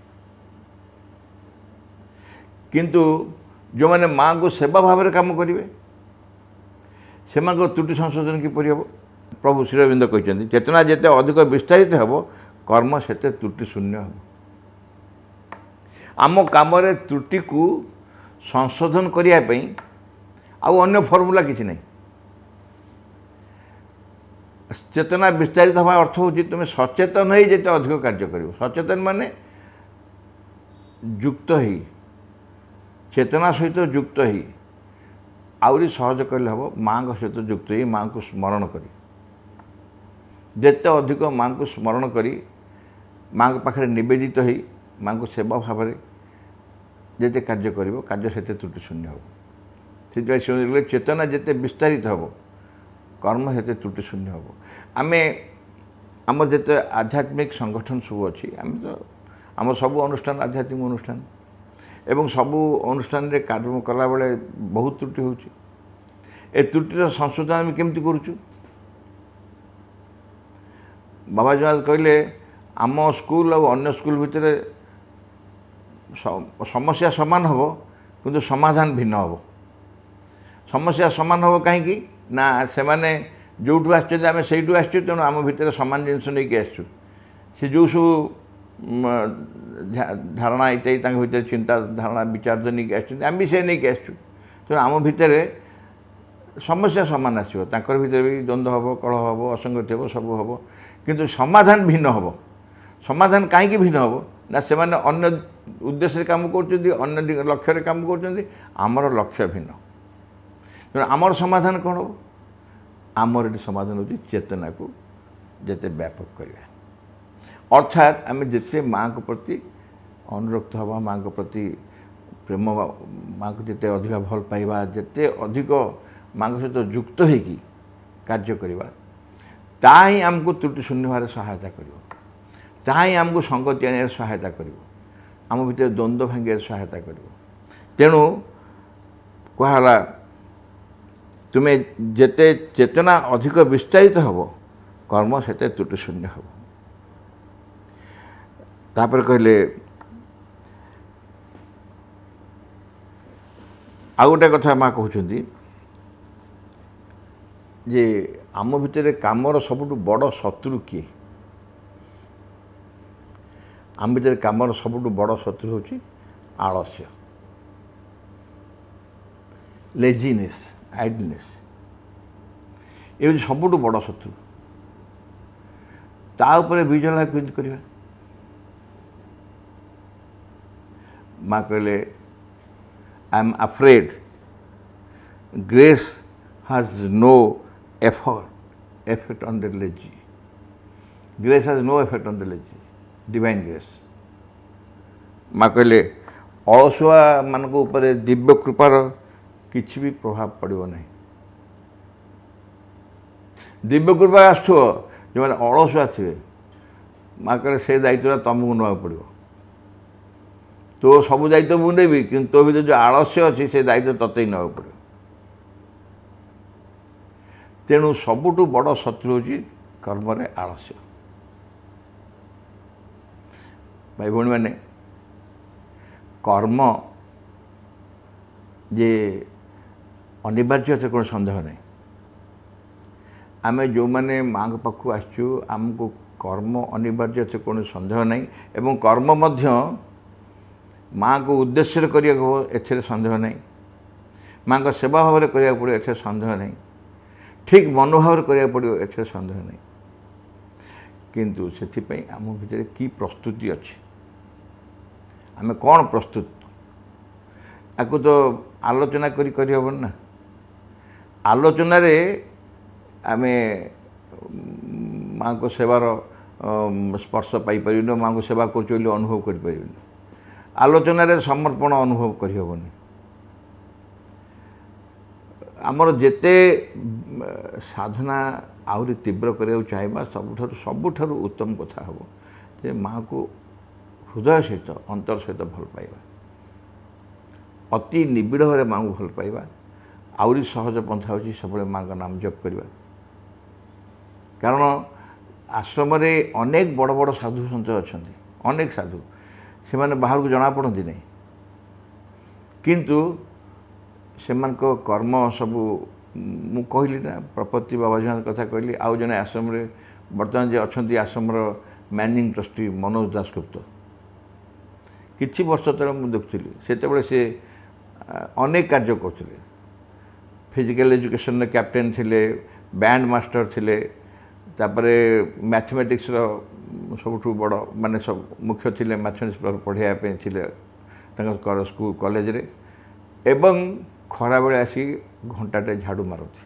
କିନ୍ତୁ ଯେଉଁମାନେ ମାଆଙ୍କୁ ସେବା ଭାବରେ କାମ କରିବେ, ସେମାନଙ୍କ ତ୍ରୁଟି ସଂଶୋଧନ କିପରି ହେବ? ପ୍ରଭୁ ଶ୍ରୀ ଅରବିନ୍ଦ କହିଛନ୍ତି, ଚେତନା ଯେତେ ଅଧିକ ବିସ୍ତାରିତ ହେବ, କର୍ମ ସେତେ ତ୍ରୁଟି ଶୂନ୍ୟ ହେବ। ଆମ କାମରେ ତ୍ରୁଟିକୁ ସଂଶୋଧନ କରିବା ପାଇଁ ଆଉ ଅନ୍ୟ ଫର୍ମୁଲା କିଛି ନାହିଁ। ଚେତନା ବିସ୍ତାରିତ ହେବା ଅର୍ଥ ହେଉଛି ତୁମେ ସଚେତନ ହେଇ ଯେତେ ଅଧିକ କାର୍ଯ୍ୟ କରିବ। ସଚେତନ ମାନେ ଯୁକ୍ତ ହେଇ, ଚେତନା ସହିତ ଯୁକ୍ତ ହେଇ, ଆହୁରି ସହଜ କହିଲେ ହେବ, ମାଆଙ୍କ ସହିତ ଯୁକ୍ତ ହେଇ, ମାଆଙ୍କୁ ସ୍ମରଣ କରି, ଯେତେ ଅଧିକ ମାଆଙ୍କୁ ସ୍ମରଣ କରି, ମାଆଙ୍କ ପାଖରେ ନିବେଦିତ ହେଇ, ମାଆଙ୍କୁ ସେବା ଭାବରେ ଯେତେ କାର୍ଯ୍ୟ କରିବ, କାର୍ଯ୍ୟ ସେତେ ତ୍ରୁଟି ଶୂନ୍ୟ ହେବ। ସେଥିପାଇଁ ସେ ଚେତନା ଯେତେ ବିସ୍ତାରିତ ହେବ, କର୍ମ ସେତେ ତ୍ରୁଟି ଶୂନ୍ୟ ହେବ। ଆମେ ଆମର ଯେତେ ଆଧ୍ୟାତ୍ମିକ ସଂଗଠନ ସବୁ ଅଛି, ଆମେ ତ ଆମର ସବୁ ଅନୁଷ୍ଠାନ ଆଧ୍ୟାତ୍ମିକ ଅନୁଷ୍ଠାନ ଏବଂ ସବୁ ଅନୁଷ୍ଠାନରେ କାର୍ଯ୍ୟ କଲାବେଳେ ବହୁତ ତ୍ରୁଟି ହେଉଛି। ଏ ତ୍ରୁଟିର ସଂଶୋଧନ ଆମେ କେମିତି କରୁଛୁ? ବାବାଜୀ ମହାରାଜ କହିଲେ, ଆମ ସ୍କୁଲ ଆଉ ଅନ୍ୟ ସ୍କୁଲ ଭିତରେ ସମସ୍ୟା ସମାନ ହେବ, କିନ୍ତୁ ସମାଧାନ ଭିନ୍ନ ହେବ। ସମସ୍ୟା ସମାନ ହେବ କାହିଁକି ନା, ସେମାନେ ଯେଉଁଠୁ ଆସିଛନ୍ତି ଆମେ ସେଇଠୁ ଆସିଛୁ, ତେଣୁ ଆମ ଭିତରେ ସମାନ ଜିନିଷ ନେଇକି ଆସିଛୁ। ସେ ଯେଉଁ ସବୁ ଧାରଣା ଇତ୍ୟାଦି ତାଙ୍କ ଭିତରେ ଚିନ୍ତା ଧାରଣା ବିଚାର ନେଇକି ଆସିଛନ୍ତି, ଆମେ ବି ସେ ନେଇକି ଆସିଛୁ। ତେଣୁ ଆମ ଭିତରେ ସମସ୍ୟା ସମାନ ଆସିବ, ତାଙ୍କର ଭିତରେ ବି ଦ୍ୱନ୍ଦ୍ୱ ହେବ, କଳହ ହେବ, ଅସଙ୍ଗତି ହେବ, ସବୁ ହେବ, କିନ୍ତୁ ସମାଧାନ ଭିନ୍ନ ହେବ। ସମାଧାନ କାହିଁକି ଭିନ୍ନ ହେବ ନା, ସେମାନେ ଅନ୍ୟ ଉଦ୍ଦେଶ୍ୟରେ କାମ କରୁଛନ୍ତି, ଅନ୍ୟ ଲକ୍ଷ୍ୟରେ କାମ କରୁଛନ୍ତି, ଆମର ଲକ୍ଷ୍ୟ ଭିନ୍ନ। ତେଣୁ ଆମର ସମାଧାନ କ'ଣ ହେବ? ଆମର ଏଠି ସମାଧାନ ହେଉଛି ଚେତନାକୁ ଯେତେ ବ୍ୟାପକ କରିବା, ଅର୍ଥାତ୍ ଆମେ ଯେତେ ମାଆଙ୍କ ପ୍ରତି ଅନୁରକ୍ତ ହେବା, ମାଆଙ୍କ ପ୍ରତି ପ୍ରେମ, ମାଆଙ୍କୁ ଯେତେ ଅଧିକ ଭଲ ପାଇବା, ଯେତେ ଅଧିକ ମାଆଙ୍କ ସହିତ ଯୁକ୍ତ ହୋଇକି କାର୍ଯ୍ୟ କରିବା, ତାହା ହିଁ ଆମକୁ ତ୍ରୁଟି ଶୂନ୍ୟ ହେବାରେ ସହାୟତା କରିବ, ତାହା ହିଁ ଆମକୁ ସଙ୍ଗତି ଆଣିବାରେ ସହାୟତା କରିବ, ଆମ ଭିତରେ ଦ୍ୱନ୍ଦ୍ୱ ଭାଙ୍ଗିବାରେ ସହାୟତା କରିବ। ତେଣୁ କୁହାଗଲା ତୁମେ ଯେତେ ଚେତନା ଅଧିକ ବିସ୍ତାରିତ ହେବ, କର୍ମ ସେତେ ତ୍ରୁଟି ଶୂନ୍ୟ ହେବ। ତାପରେ କହିଲେ ଆଉ ଗୋଟେ କଥା ମା କହୁଛନ୍ତି ଯେ ଆମ ଭିତରେ କାମର ସବୁଠୁ ବଡ଼ ଶତ୍ରୁ କିଏ? ଆମ ଭିତରେ କାମର ସବୁଠୁ ବଡ଼ ଶତ୍ରୁ ହେଉଛି ଆଳସ୍ୟ, ଲେଜିନେସ୍, ଆଇଡଲନେସ୍। ଏ ହେଉଛି ସବୁଠୁ ବଡ଼ ଶତ୍ରୁ। ତା ଉପରେ ବିଜୟ ଲାଭ କେମିତି କରିବା? ମା କହିଲେ I am afraid grace has no effect on the lazy. Grace has no effect on the lazy. Divine grace. ମା କହିଲେ ଅଳସୁଆ ମାନଙ୍କ ଉପରେ ଦିବ୍ୟ କୃପାର କିଛି ବି ପ୍ରଭାବ ପଡ଼ିବ ନାହିଁ। ଦିବ୍ୟ କୃପା ଆସୁଥିବ, ଯେଉଁମାନେ ଅଳସୁଆ ଥିବେ, ମା କହିଲେ ସେ ଦାୟିତ୍ୱଟା ତୁମକୁ ନେବାକୁ ପଡ଼ିବ। ତୋ ସବୁ ଦାୟିତ୍ୱ ମୁଁ ନେବି, କିନ୍ତୁ ତୋ ଭିତରେ ଯେଉଁ ଆଳସ୍ୟ ଅଛି ସେ ଦାୟିତ୍ୱ ତତେ ହିଁ ନେବାକୁ ପଡ଼ିବ। ତେଣୁ ସବୁଠୁ ବଡ଼ ଶତ୍ରୁ ହେଉଛି କର୍ମରେ ଆଳସ୍ୟ। ଭାଇ ଭଉଣୀମାନେ, କର୍ମ ଯେ ଅନିବାର୍ଯ୍ୟ ଏଥିରେ କୌଣସି ସନ୍ଦେହ ନାହିଁ। ଆମେ ଯେଉଁମାନେ ମାଆଙ୍କ ପାଖକୁ ଆସିଛୁ, ଆମକୁ କର୍ମ ଅନିବାର୍ଯ୍ୟ ଏଥିରେ କୌଣସି ସନ୍ଦେହ ନାହିଁ, ଏବଂ କର୍ମ ମଧ୍ୟ ମାଆଙ୍କୁ ଉଦ୍ଦେଶ୍ୟରେ କରିବାକୁ ହେବ ଏଥିରେ ସନ୍ଦେହ ନାହିଁ। ମାଆଙ୍କ ସେବା ଭାବରେ କରିବାକୁ ପଡ଼ିବ ଏଥିରେ ସନ୍ଦେହ ନାହିଁ। ଠିକ୍ ମନୋଭାବରେ କରିବାକୁ ପଡ଼ିବ ଏଥିରେ ସନ୍ଦେହ ନାହିଁ। କିନ୍ତୁ ସେଥିପାଇଁ ଆମ ଭିତରେ କି ପ୍ରସ୍ତୁତି ଅଛି, ଆମେ କ'ଣ ପ୍ରସ୍ତୁତ, ୟାକୁ ତ ଆଲୋଚନା କରିହେବନି ନା। ଆଲୋଚନାରେ ଆମେ ମାଆଙ୍କ ସେବାର ସ୍ପର୍ଶ ପାଇପାରିବୁନି, ମାଆଙ୍କୁ ସେବା କରୁଛୁ ବୋଲି ଅନୁଭବ କରିପାରିବୁନି। ଆଲୋଚନାରେ ସମର୍ପଣ ଅନୁଭବ କରିହେବନି। ଆମର ଯେତେ ସାଧନା ଆହୁରି ତୀବ୍ର କରିବାକୁ ଚାହିଁବା, ସବୁଠାରୁ ଉତ୍ତମ କଥା ହେବ ଯେ ମାଆକୁ ହୃଦୟ ସହିତ, ଅନ୍ତର ସହିତ ଭଲ ପାଇବା, ଅତି ନିବିଡ଼ ଭାବରେ ମାଆଙ୍କୁ ଭଲ ପାଇବା। ଆହୁରି ସହଜ ପନ୍ଥା ହେଉଛି ସବୁବେଳେ ମାଆଙ୍କ ନାମ ଜପ କରିବା। କାରଣ ଆଶ୍ରମରେ ଅନେକ ବଡ଼ ବଡ଼ ସାଧୁ ସନ୍ଥ ଅଛନ୍ତି, ଅନେକ ସାଧୁ, ସେମାନେ ବାହାରକୁ ଜଣାପଡ଼ନ୍ତି ନାହିଁ, କିନ୍ତୁ ସେମାନଙ୍କ କର୍ମ ସବୁ ମୁଁ କହିଲି ନା, ପ୍ରପତି ବାବାଜୀଙ୍କ କଥା କହିଲି। ଆଉ ଜଣେ ଆଶ୍ରମରେ ବର୍ତ୍ତମାନ ଯେ ଅଛନ୍ତି ଆଶ୍ରମର ମ୍ୟାନିଂ ଟ୍ରଷ୍ଟି ମନୋଜ ଦାସଗୁପ୍ତ, କିଛି ବର୍ଷ ତଳେ ମୁଁ ଦେଖୁଥିଲି, ସେତେବେଳେ ସେ ଅନେକ କାର୍ଯ୍ୟ କରୁଥିଲେ। ଫିଜିକାଲ ଏଜୁକେସନ୍ର କ୍ୟାପ୍ଟେନ୍ ଥିଲେ, ବ୍ୟାଣ୍ଡ ମାଷ୍ଟର ଥିଲେ, ତାପରେ ମ୍ୟାଥମେଟିକ୍ସର ସବୁଠୁ ବଡ଼ ମାନେ ସବୁ ମୁଖ୍ୟ ଥିଲେ, ମ୍ୟାଥମେଟିକ୍ସ ପଢ଼ାଇବା ପାଇଁ ଥିଲେ ତାଙ୍କ ସ୍କୁଲ କଲେଜରେ, ଏବଂ ଖରାବେଳେ ଆସିକି ଘଣ୍ଟାଟେ ଝାଡ଼ୁ ମାରନ୍ତି।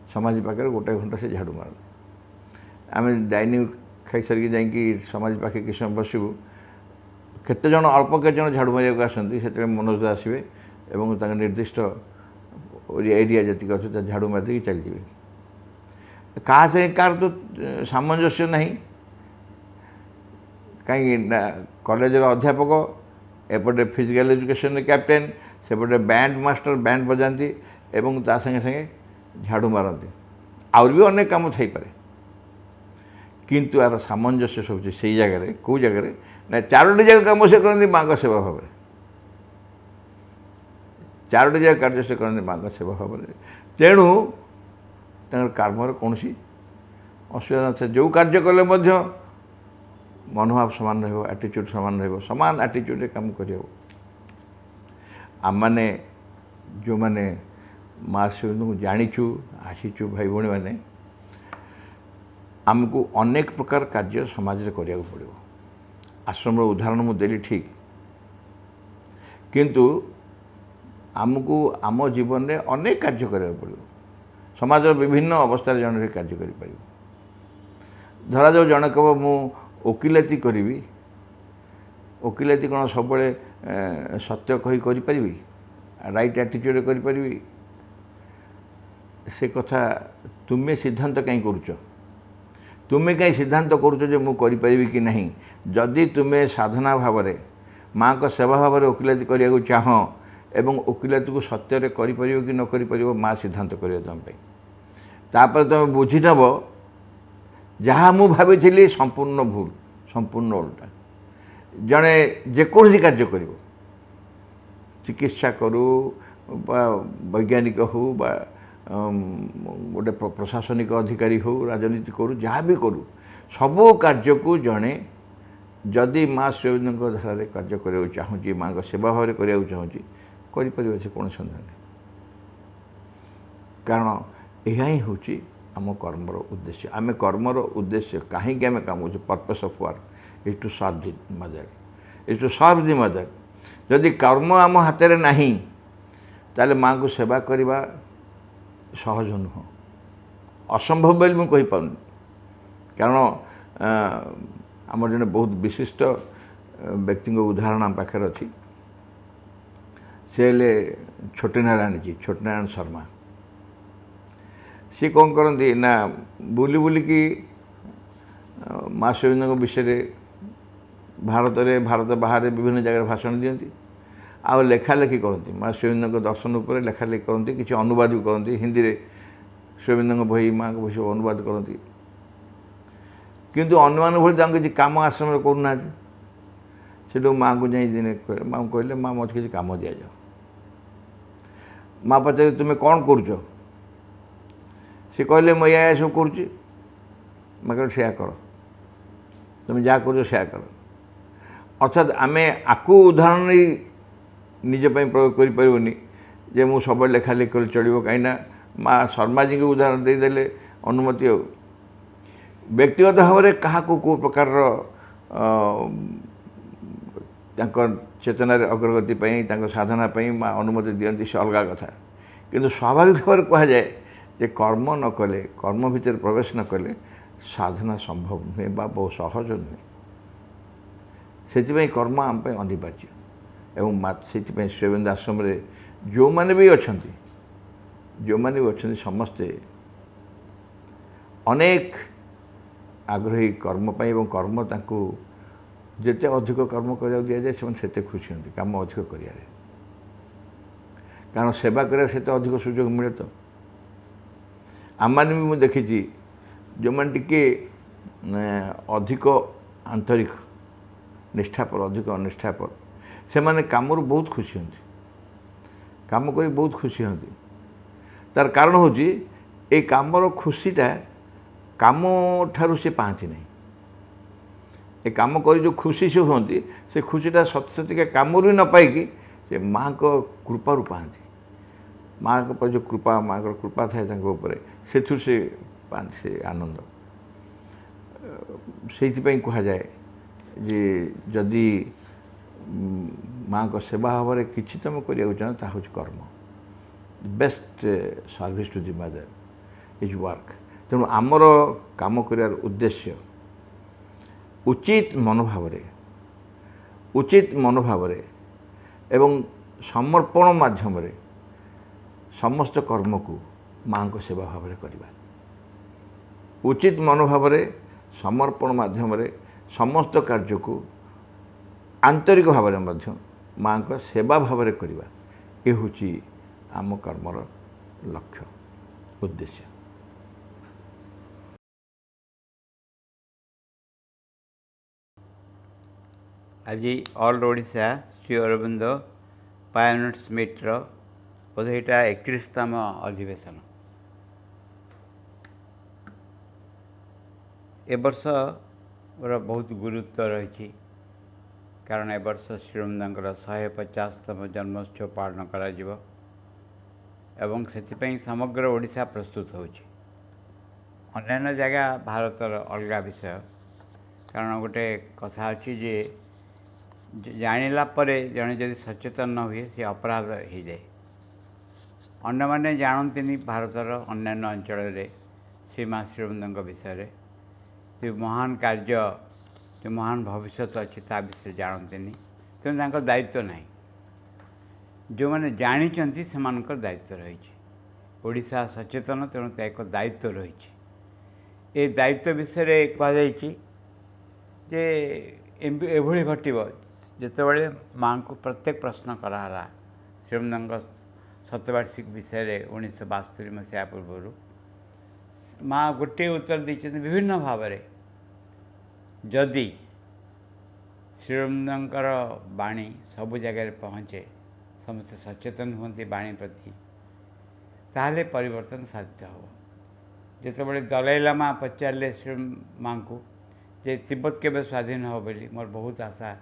ସମାଜ ପାଖରେ ଗୋଟେ ଘଣ୍ଟା ସେ ଝାଡ଼ୁ ମାରନ୍ତି। ଆମେ ଡାଇନିଂ ଖାଇସାରିକି ଯାଇକି ସମାଜ ପାଖେ କିଛି ସମୟ ବସିବୁ, କେତେଜଣ ଅଳ୍ପ କେତେଜଣ ଝାଡ଼ୁ ମାରିବାକୁ ଆସନ୍ତି, ସେଥିରେ ମନୋଜ ଆସିବେ ଏବଂ ତାଙ୍କ ନିର୍ଦ୍ଦିଷ୍ଟ ଏରିଆ ଯେତିକି ଅଛି ତା ଝାଡ଼ୁ ମାରି ଦେଇକି ଚାଲିଯିବେ। କାହା ସାଙ୍ଗେ କାହାର ତ ସାମଞ୍ଜସ୍ୟ ନାହିଁ। କାହିଁକି ନା କଲେଜର ଅଧ୍ୟାପକ, ଏପଟେ ଫିଜିକାଲ ଏଜୁକେସନ୍ର କ୍ୟାପ୍ଟେନ୍, ସେପଟେ ବ୍ୟାଣ୍ଡ ମାଷ୍ଟର, ବ୍ୟାଣ୍ଡ ବଜାନ୍ତି ଏବଂ ତା ସାଙ୍ଗେ ସାଙ୍ଗେ ଝାଡ଼ୁ ମାରନ୍ତି। ଆହୁରି ବି ଅନେକ କାମ ଥାଇପାରେ, କିନ୍ତୁ ଏହାର ସାମଞ୍ଜସ୍ୟ ସବୁଛି ସେଇ ଜାଗାରେ। କେଉଁ ଜାଗାରେ ନା, ଚାରୋଟି ଯାକ କାମ ସେ କରନ୍ତି ମାଆଙ୍କ ସେବା ଭାବରେ। ଚାରୋଟି ଯାକ କାର୍ଯ୍ୟ ସେ କରନ୍ତି ମାଆଙ୍କ ସେବା ଭାବରେ। ତେଣୁ ତାଙ୍କର କର୍ମର କୌଣସି ଅସୁବିଧା ନଥାଏ। ଯେଉଁ କାର୍ଯ୍ୟ କଲେ ମଧ୍ୟ ମନୋଭାବ ସମାନ ରହିବ, ଆଟିଚ୍ୟୁଡ଼୍ ସମାନ ରହିବ, ସମାନ ଆଟିଚ୍ୟୁଡ଼୍ରେ କାମ କରିହେବ। ଆମମାନେ ଯେଉଁମାନେ ମା ଶିବଙ୍କୁ ଜାଣିଛୁ, ଆସିଛୁ, ଭାଇ ଭଉଣୀମାନେ, ଆମକୁ ଅନେକ ପ୍ରକାର କାର୍ଯ୍ୟ ସମାଜରେ କରିବାକୁ ପଡ଼ିବ। ଆଶ୍ରମର ଉଦାହରଣ ମୁଁ ଦେଲି ଠିକ୍, କିନ୍ତୁ आमको आम जीवन में अनेक कार्य करा पड़ो समाज विभिन्न अवस्था जन कार्य कर धरा जाऊ जन कह मु वकिलाती करी वकिलाती कौन सब सत्य कही करी राइट एटीट्यूड करी से कथा तुम्हें सिद्धांत कहीं करुच तुम्हें कहीं सिद्धांत करुच जे मुझे कि नहीं जदि तुम्हें साधना भाव में माँ को सेवा भाव में वकिलाती करने चाह एवं वकिलाती को सत्य कि न कर माँ सिद्धांत कर तुम तुम बुझी नब जहाँ मु भाभी संपूर्ण भूल संपूर्ण उल्टा जड़े जेकोसी कार्य कर चिकित्सा करू वैज्ञानिक हो गोटे प्रशासनिक अधिकारी हो राजनीति करू जहाँ भी करू सबू कार्य को जड़े जदि माँ श्रीअरविंद धारा कार्य करने चाहूँगी माँ को सेवा भाव में करने चाहूँगी कर कौन सन्देह नहीं कारण यह ही हूँ आम कर्मर उद्देश्य आम कर्मर उद्देश्य कहीं आम कम purpose of work is to serve the mother is to serve the mother जदि कर्म आम हाथ में नहीं ताले माँ को सेवा करने सहज नुह असंभव बोली मुझे कहीपर कारण आम जड़े बहुत विशिष्ट व्यक्ति उदाहरण आम पाखे अच्छी से छोटे नारायण जी छोटे नारायण शर्मा सी कौन करती ना बुली बुलिकी माँ श्रीअरविंद विषय भारत में भारत बाहर विभिन्न जगह भाषण दिखती आ लेखालेखि करती माँ श्रीअरविंद दर्शन उपर लेखालेखि करती किसी अनुवाद भी करती हिंदी में श्रीअरविंद बही माँ को बही अनुवाद करती किंतु अनुमान भाई किसी कम आश्रम करना से माँ को जाए दिन माँ कहले माँ मत किसी कम दि जाओ माँ पचारे तुम्हें कौन कर सी कहले मैं या सब करुँच मैं कह से कर तुम जहाँ कर कर अर्थात आम आपको उदाहरण नहीं निजपाई प्रयोग करें जे मु सब लेखालेखि कर चलो कहीं माँ शर्मा जी को उदाहरण देदेले अनुमति हो व्यक्तिगत भाव में क्या को प्रकार चेतनार अग्रगति साधना माँ अनुमति दिखती से अलग कथा किंतु स्वाभाविक भाव में कह जाए जे कर्म न कले कर्म भितर प्रवेश न कले साधना संभव नुहे बहुत सहज नुहे से कर्म आम अनिवार्य एवं से श्रीअरविंद आश्रम जो मैंने भी अच्छा जो मैंने भी अच्छा समस्ते अनेक आग्रही कर्म एवं कर्म तांको जिते अधिक कर्म करा दि जाए से खुशी होती कम अधिक कर कारण सेवा कर अधिक सुजोग मिले तो आम भी मुझे देखी जो मैंने टे अधिक आंतरिक निष्ठापर अधिक अनिष्ठापर से माने काम बहुत खुशी होती काम कर बहुत खुशी होती तार कारण हूँ ये कामर खुशीटा काम ठारू से पाती नहीं ये काम कर जो खुशी से होती से खुशीटा सतसतिका काम न पाई से माँ को कृपा पाती माँ पर जो कृपा माँ को कृपा थाए से पाती से आनंद से कहुए जे जदि माँ को सेवा भाव में किसी तुम करने चाहो हूँ कर्म best service to the mother is work तेणु आमर काम कर उद्देश्य उचित मनोभाव एवं समर्पण माध्यम समस्त कर्म को माँ को सेवा भाव में करवा उचित मनोभाव समर्पण माध्यम समस्त कार्य को आंतरिक भाव में माँ को सेवा भाव में करवा ये हूँ आम कर्मर लक्ष्य उद्देश्य। आज ऑल ओडिशा श्री अरविंद पायोनियर्स मीटर बोधे यहाँ 31तम अधिवेशन ए वर्ष बहुत गुरुत्व रही कारण ए वर्ष श्रीअरविंदर 150तम जन्मोत्सव पालन करा जिवो एवं से समग्र ओडिशा प्रस्तुत होन्य जगह भारतर अलग विषय कारण गोटे कथा अच्छी जे जानिला परे जड़े जदि सचेतन न हुए सी अपराध हो जाए अन्यमाने जानन्तिनि भारतर अन्यान्य अंचल श्री माँ श्रीअरविंदଙ୍କ विषय जो महान कार्य जो महान भविष्य अच्छी ता विषय जानन्तिनि तेणु दायित्व ना जो मैंने जानी से दायित्व रही ओडिशा सचेतन तेणु एक दायित्व रही ये दायित्व विषय कहुई जे एभली घटव जिते माँ को प्रत्येक प्रश्न कराला श्रीअरविंद शतवार्षिक विषय 1972 मसीहा पूर्व माँ गोटे उत्तर देते विभिन्न भाव जदि श्रीअरविंदर बाणी सबु जगह पहुँचे समस्त सचेतन होती बाणी प्रति ताहले परिवर्तन साध्य हो जिते दलाई लामा पचारे श्री माँ को जे तिब्बत के स्वाधीन हो बोली मोर बहुत आशा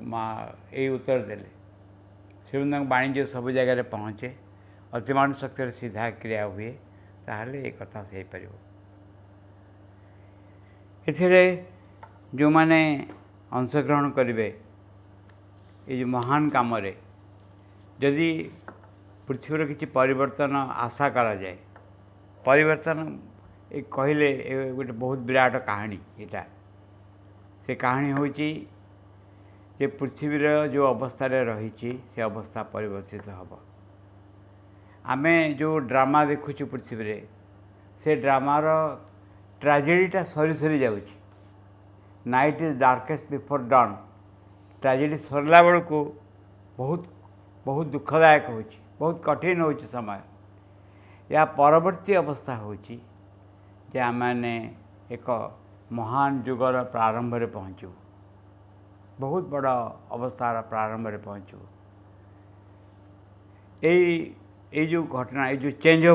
माँ यही उत्तर देले श्रीअरविंद बाणी जो सब जगह पहुँचे अतिमान शक्ति सीधा क्रिया हुए ताहले ये कथा से पार एथिरे जो माने अंशग्रहण करेंगे ये जो महान काम जदि पृथ्वीर किसी परिवर्तन आशा करा जाए परिवर्तन ये कहले गोटे बहुत विराट कहानी यहाँ से कहानी हूँ जे पृथ्वीर जो अवस्था रही से अवस्था परिवर्तित हम आमे जो ड्रामा देखुचु पृथ्वी से ड्रामार ट्राजेडीटा सरी सरी जाऊँगी night is darkest before dawn tragedy Sarala बेल को बहुत बहुत दुखदायक हो बहुत कठिन हो समय या परवर्ती अवस्था हो आमने एक महान जुगर प्रारंभ में पहुँचू बहुत बड़ा अवस्थार प्रारंभ में पहुँचू ये जो घटना ये जो change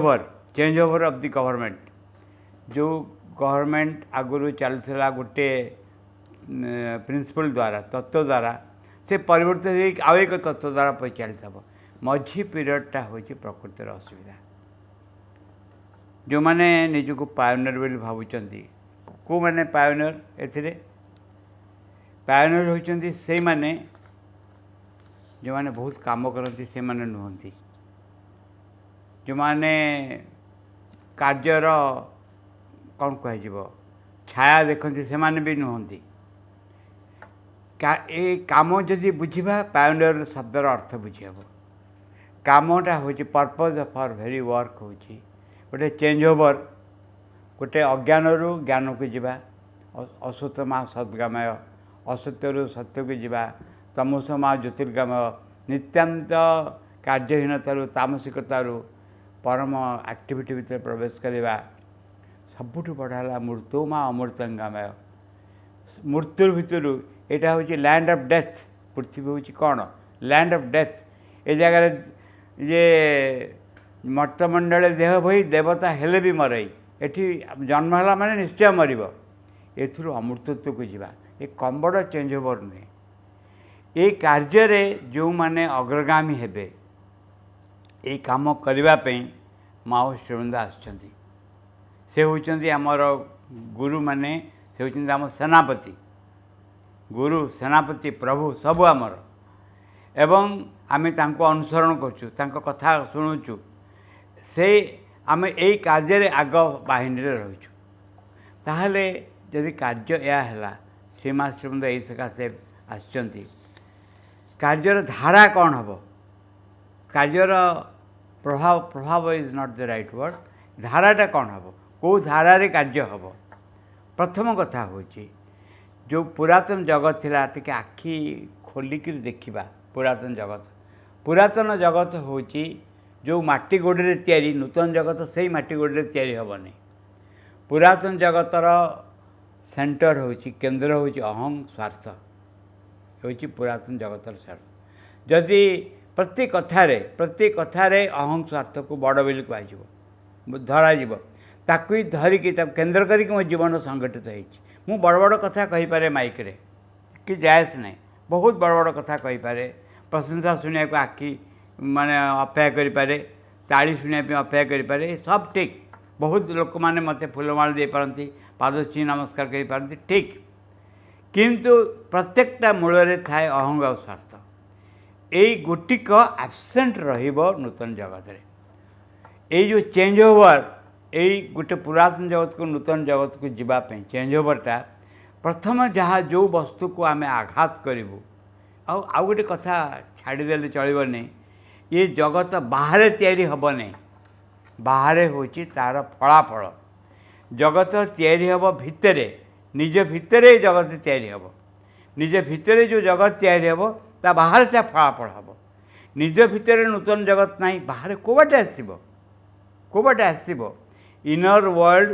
over of the government जो गवर्नमेंट आगुरी चलूला गोटे प्रिंसिपल द्वारा तत्व द्वारा से परिवर्तित आउ एक तत्व द्वारा परिचालित हम मझी पीरियडटा हूँ प्रकृतिर असुविधा जो मैंने निजक पायोनियर बोली भावुंट को मैंने पायोनियर एथिरे पायोनियर होती से माने जो मैंने बहुत काम करती से माने नुहति जो मैंने कार्यर कौन कह छाया देखते से माने भी नुहति ए काम जदि बुझा पायोनियर शब्दर अर्थ बुझे हम कामटा हूँ पर्पज फॉर वेरी वर्क हूँ गोटे चेंज ओवर गोटे अज्ञान ज्ञान को जीवा असुतमा सद्गमय असत्य सत्य को जीवा तमसमा ज्योतिर्गमय नित्यांत कार्यहीनतार तामसिकतार परम एक्टिविटी भीतर प्रवेश करवा सबुठ बढ़ा मृत्युमा अमृतंगमय मृत्यु भितर यहाँ हूँ लैंड ऑफ डेथ पृथ्वी हूँ कौन लैंड ऑफ डेथ ए जगार ये मर्तमंडल देह भई देवता हेले भी मरई एठी जन्म है माने निश्चय मर एथुर अमृतत्व को जीवा ये कम बड़ चेंज ओवर नुहे ये कार्य जो माने अग्रगामी हेबे ये काम करने माँ श्रीअरविंद आसुच्चंती से होचंती आमर गुरु माने से होचंती आम सेनापति गुरु सेनापति प्रभु सबू आमर एवं आमे तांको अनुसरण करचु तांको कथा शुणुचु से आमे एई कार्य आग बाहिनी रहीचु ताहले यदि कार्य या हैला श्रीमा श्रीअरविंद एई सकाशे आसुच्चंती कार्यर धारा कौन हम कार्यर प्रभाव प्रभाव is not the right word धाराटा कौन हम कौ धारे कार्य हम प्रथम कथा हूँ जो पुरातन जगत थिला टिके आखि खोलिक देखा पुरातन जगत हूँ जो माटी गोड़े तैयारी नूतन जगत से माटी गोड़े तैयारी हेनी पुरातन जगतर सेंटर हूँ केन्द्र हूँ अहं स्वार्थ हूँ पुरातन जगतर स्वार्थ जदि प्रत्येक कथार अहं स्वार्थ को बड़ बोली कह धर ताकू ही धरिकी केन्द्र करके मो जीवन संगठित हो बड़ बड़ कथा कहीपे माइक रे कि जायस नहीं बहुत बड़ बड़ कथा कहीपे प्रशंसा शुणा को आखि माने अपेक्षा करें ताली शुणा अपेक्षा करें सब ठीक बहुत लोक मैंने मत फूलमाल दे पारती पादची नमस्कार कर पारती ठीक किंतु प्रत्येकटा मूल थाए अहंग और स्वार्थ यही गोटिक आबसेंट नूतन जगत रे यही जो चेंज ओवर यही गोटे पुरातन जगत को नूतन जगत को जीवाई चेंज ओवरटा प्रथम जहाँ जो वस्तु को आम आघात करूँ आउ गोटे कथा छाड़देले चलनी ये जगत बाहर तैयारी हब नहीं बाहर हूँ तार फलाफल जगत तैयारी हब भितर निज भितर जगत तैयारी हब निज भितर जो जगत तैयारी हब ता बाहर से फलाफल हब निज भितर नूतन जगत नहीं बाहर कोबाटे आसब इनर वर्ल्ड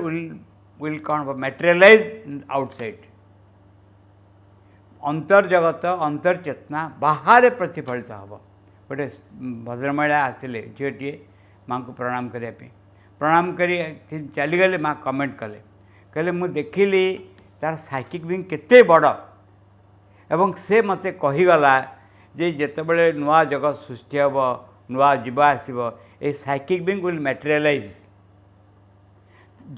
विल कौन हम मटेरियलाइज आउटसाइड अंतर्जगत अंतर्चेतना बाहर प्रतिफलित हम गोटे भद्रमहिला आसिले झीटे माँ को प्रणाम करने प्रणाम कर चलीगले माँ कमेंट कले कहले मु देखिली तार साइकिक बिंग केते बड़ एवं से मते कहीगला जे जेतेबेले नुआ जगत सृष्टि हम नुआ जीव आसब ए साइकिक बिंग विल मटेरियलाइज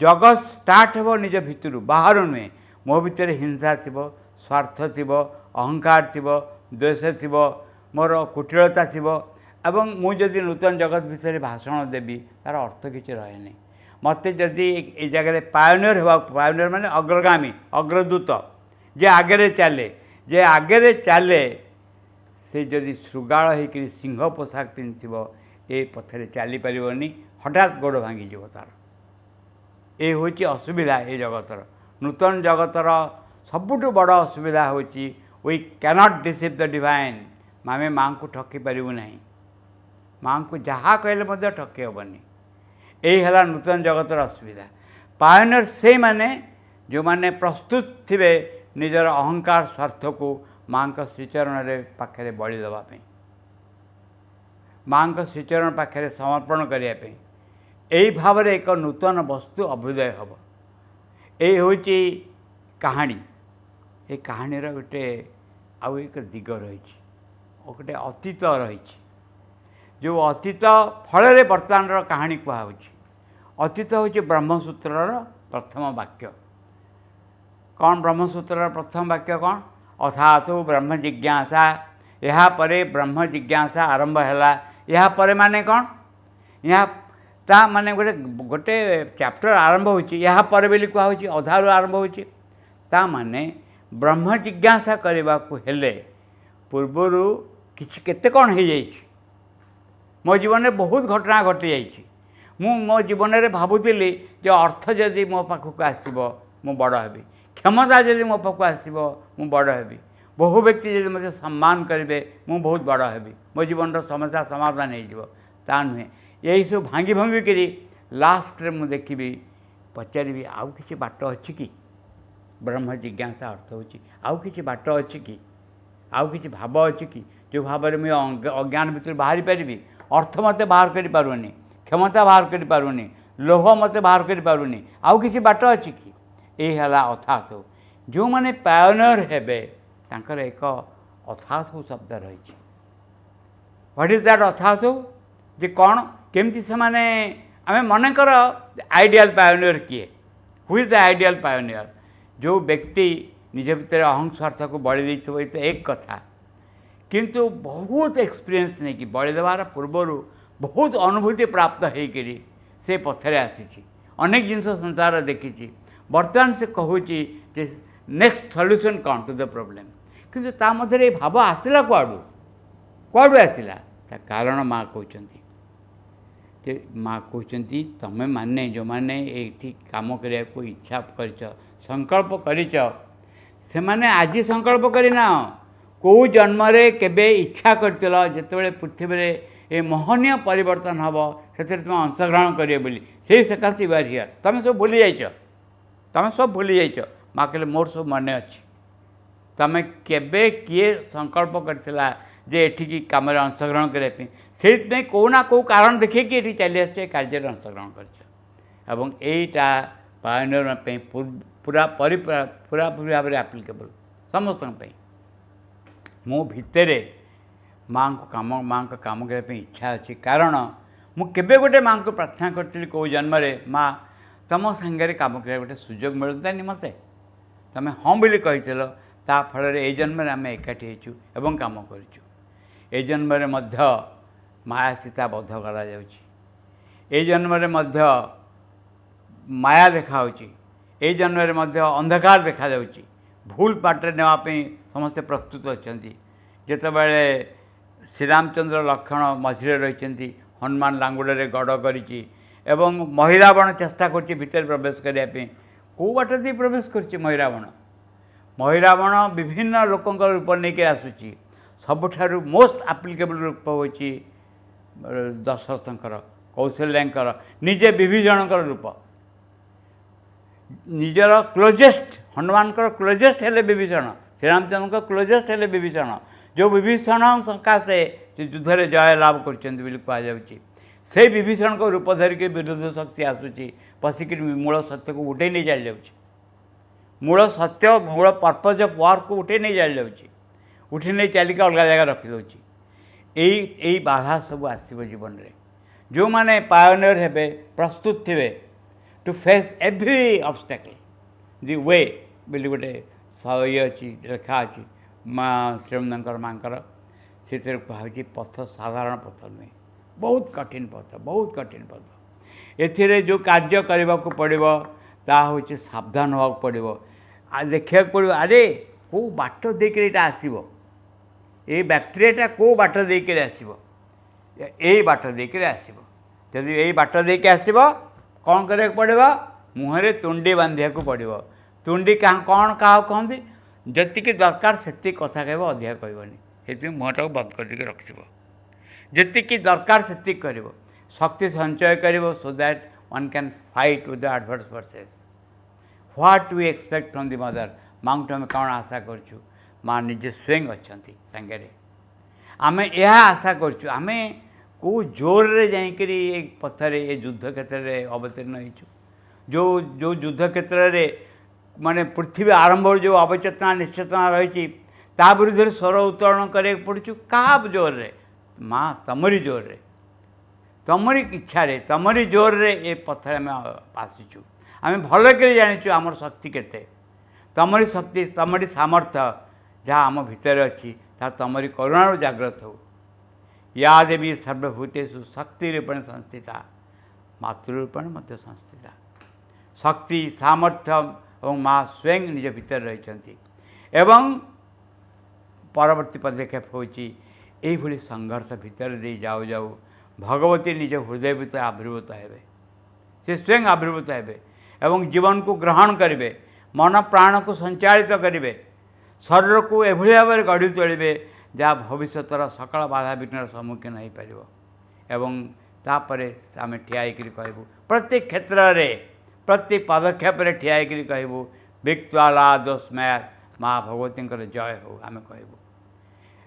जगत स्टार्ट हो निज भितर बाहर नुहे मो भितर हिंसा थी स्वार्थ थी अहंकार थी द्वेष थी मोर कुटिलता थी एवं मुझे नूतन जगत विषय भाषण देवी तार अर्थ किसी रहे नहीं मत जदि ये जगह पायोनियर होगा पायोनियर माने अग्रगामी अग्रदूत जे आगे चले से जदि श्रृगाल होकर सिंह पोशाक पिंधि ए पथरे चली पारनी हठात गोड़ भांगी तार ये हूँ असुविधा ये जगतर नूतन जगतर सबुठ बड़ असुविधा हूँ we cannot deceive the divine आम माँ को ठकी पारू ना माँ को जहाँ कहले ठकी हेनी यही है नूतन जगतर असुविधा पायोनियर से माने जो माने प्रस्तुत थे निजर अहंकार स्वार्थ को माँ का श्रीचरण पाखे बलि देवाई माँ का श्रीचरण पाखे समर्पण करने यही भाव में एक नूतन वस्तु अभ्युदय हम यही हूँ कहानी ये कहानी गोटे आउ एक दिग रही गोटे अतीत रही जो अतीत फल बर्तमान कहानी कहूँ अतीत हूँ ब्रह्मसूत्र प्रथम वाक्य कौन ब्रह्मसूत्र प्रथम वाक्य कौन अथातो ब्रह्म जिज्ञासा या परे ब्रह्म जिज्ञासा आरंभ है या परे माने कौन यहाँ ता माने गोटे गोटे चैप्टर आरंभ होया पर बोली कहूँ अधारू आरंभ होता माने ब्रह्म जिज्ञासा करने को हेले पूर्वर किसी केते कौन हो जाइए मो जीवन में बहुत घटना घटी जाइए मो जीवन में भावुली जो अर्थ जदि मो पाखक आसब मु बड़ हेबी क्षमता जदि मो पाखक आसब मु बड़ हेबी बहु व्यक्ति जदि मत सम्मान करेंगे मु बहुत बड़ हेबी मो जीवन समस्या समाधान हो नुहे यही सब भांगी भांगी करी लास्ट रे मु देखी पचारि आउ किसी बाट अच्छी कि ब्रह्म जिज्ञासा अर्थ हो आउ किसी बाट अच्छी कि आउ किसी भाव अच्छी कि जो भाव में मुझे अज्ञान भर बाहरी पारि अर्थ मत बाहर कर पारुनी क्षमता बाहर कर पारुनी लोभ मत बाहर कर पारुनी आउ किसी बाट अच्छी कि यही है अर्थात जो मैंने पायोनियर हेबे तांकर एक अर्थात शब्द रही व्हाट इज दैट अर्थात जे कौन केमती से माने आम मनकर आइडियल पायोनियर किए who is the ideal pioneer जो व्यक्ति निज भितर अहं स्वार्थ को बलि देइथबो तो एक कथा किंतु बहुत एक्सपीरियंस नहीं कि बलि देवार पूर्वर बहुत अनुभूति प्राप्त होकर से पथरे आसी अनेक जिन संसार देखी बर्तमान से कहूँ नेक्स्ट सॉल्यूशन कौन टू द प्रॉब्लम किंतु ता मध्य भाव आसला कुआड़ू आसला कारण माँ कहते माँ कहते तमें माने जो मैंने ये कम करने को इच्छा कर संकल्प कर मैंने आज संकल्प करना कौ जन्म केबे इच्छा करथिल जिते पृथ्वी ये महनीय परिवर्तन हम से तुम अंशग्रहण करिए बोली से सकाशे यू आर हियर तुम सब भूली जाइछ तुम सब भूली जाइछ माँ कहले मोर सब मन अच्छी तुम केबे किए संकल्प करथिला जे एठिकी कम अंशग्रहण करने से कौना कौ कारण देखे कि ये चली आस कार्य अंशग्रहण कर यहीटा पायोनियर पूरा पूरा पूरी भाव में आप्लिकेबल समस्त मो भितर माँ को काम करने इच्छा अच्छी कारण मुझे गोटे माँ को प्रार्थना करी कौ जन्म माँ तुम सांगे कम कर गोटे सुजोग मिलतानी मत तुम हाँ बोली कही ता फल ये जन्म आम एकाठी होचु एवं काम करूँ ए जन्म माया सीता बध करा ए जन्म माया देखा ए जन्म अंधकार देखा भूल बाटर नापी समस्ते प्रस्तुत अच्छा जितेबाला श्रीरामचंद्र लक्ष्मण मझे रही हनुमान लांगुड़े गड़ करी महिरावण चेष्टा कर भितर प्रवेश करने कौ बाट दे प्रवेश कर महिरावण विभिन्न लोकों रूप नहीं आसूँ सबुठारु मोस्ट आप्लिकेबल रूप हो दशरथंकर कौशल्यांकर निजे विभीषणकर रूप निजर क्लोजेस्ट हनुमान क्लोजेस्ट हेले विभीषण श्रीरामचंद्र क्लोजेस्ट हेले विभीषण जो विभीषण सकाशे युद्ध में जय लाभ कर से विभीषण को रूप धरिक विरुद्ध शक्ति आसूँ पशिक मूल सत्य को उठे नहीं चली जाऊँ मूल सत्य मूल पर्पज ऑफ वर्क को उठे नहीं चली जाऊँ उठी नहीं चलिक अलग जगह रखिदे यही बाधा सब आसो जीवन में जो मैंने पायोनियर हेबे प्रस्तुत थे टू फेस एव्री ऑब्स्टेकल दि वे बोली गोटे ये अच्छी लेखा अच्छी माँ श्रीमंदर माँकर से कहुच्छी पथ साधारण पथ नुहे बहुत कठिन पथ एथिरे जो कार्य करने को पड़ो ता हूँ सावधान होगा पड़ो देखा पड़ो अरे कौ बाट देकर आसो ये बैक्टेरियाटा कौ बाट देकर आसो यही बाट देकर आसो जदि यही बाट देके आसो कौन करा पड़ो मुहरे तुंडी बांधिया पड़ो तुंडी कौन क्या कहते जी दरकार से कथा कह अधिका कहबनी से मुहटा को बंद करके रखिब जी दरकार से कर शक्ति संचय कर so that one can fight with the adverse forces what we expect from the mother माँ आम कौन आशा करूँ माँ निजे स्वयं अच्छा सांगे आम यह आशा करें कौ जोर रे जाकरी एक पथर ये युद्ध क्षेत्र में अवतीर्ण हो जो युद्ध क्षेत्र में माने पृथ्वी आरंभ जो अवचेतना निश्चेतना रही विरुद्ध स्वर उत्तोलन कर पड़ू क्या जोर रे माँ तमरी जोर रे तमरी इच्छा तमरी जोर रे ये पथर आम आसीचु आम भल कर जाचु आमर शक्ति केते तमरी शक्ति तमरी सामर्थ्य जहाँ आम भितर अच्छी तमरी करुणा जागृत हो या देवी सर्वभूतेषु शक्ति रूपेण संस्थिता मातृरूपेण मध्य संस्थिता शक्ति सामर्थ्य और माँ स्वयं निज भीतर रही एवं परवर्ती पदक्षेप होई संघर्ष भितर दे जाऊ जाऊ भगवती निज हृदय भीतर आविर्भूत हेबे से स्वयं आविर्भूत हेबे एवं जीवन को ग्रहण करेंगे मन प्राण को संचालित करेंगे शरीर को एभली भाव में गढ़ी तोड़े जहाँ भविष्यर सकल बाधा विघ्न सम्मुखीन हो पार एवं तापर आम ठिया कहूँ प्रत्येक क्षेत्र में प्रत्येक पदक्षेप ठिया कहूँ विक्वाला दोस्मय माँ भगवती जय हो आम कहूँ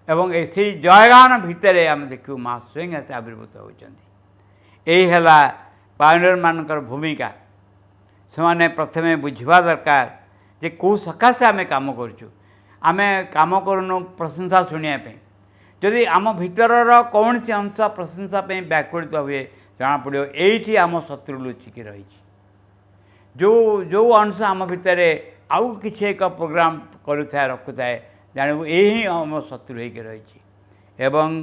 एवं से जयगान भितर आम देखू माँ स्वयं आसे आविर्भूत होती यही है पायोनियर मानकर भूमिका से प्रथमे बुझा दरकार जे कौ सकाशे आम काम करूँ आम काम करूँ प्रशंसा शुणापी जदि आम भीतर कौन सी अंश प्रशंसा व्याकुलित हुए जना पड़ो ये आम शत्रु लुचिकी रही जो अंश आम भितर आउ किसी एक प्रोग्राम करुए रखुए जानू यही आम शत्रु हो रही एवं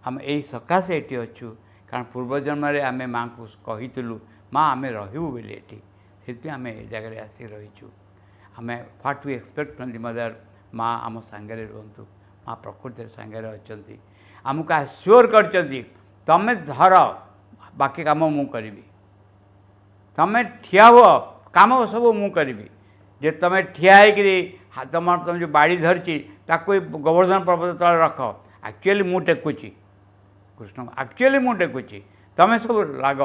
आम यही सकाशे ये अच्छु कारण पूर्वजन्म आम माँ को कहीलु माँ आम रहू बोली ये आम ये जगह आसिक रहीचु आम what we expect from the mother माँ आम सांगे रुहतु माँ प्रकृति सांगे अच्छा आमको आश्योर कर तमें धर बाकी काम मु करी तमें ठिया हुआ काम सब मु करी जे तमें ठिया तुम तुम जो बाड़ी धरची ताको गोवर्धन पर्वत तले रख एक्चुअली मु टेकुची कृष्ण एक्चुअली मु टेकुची तमें सब लाग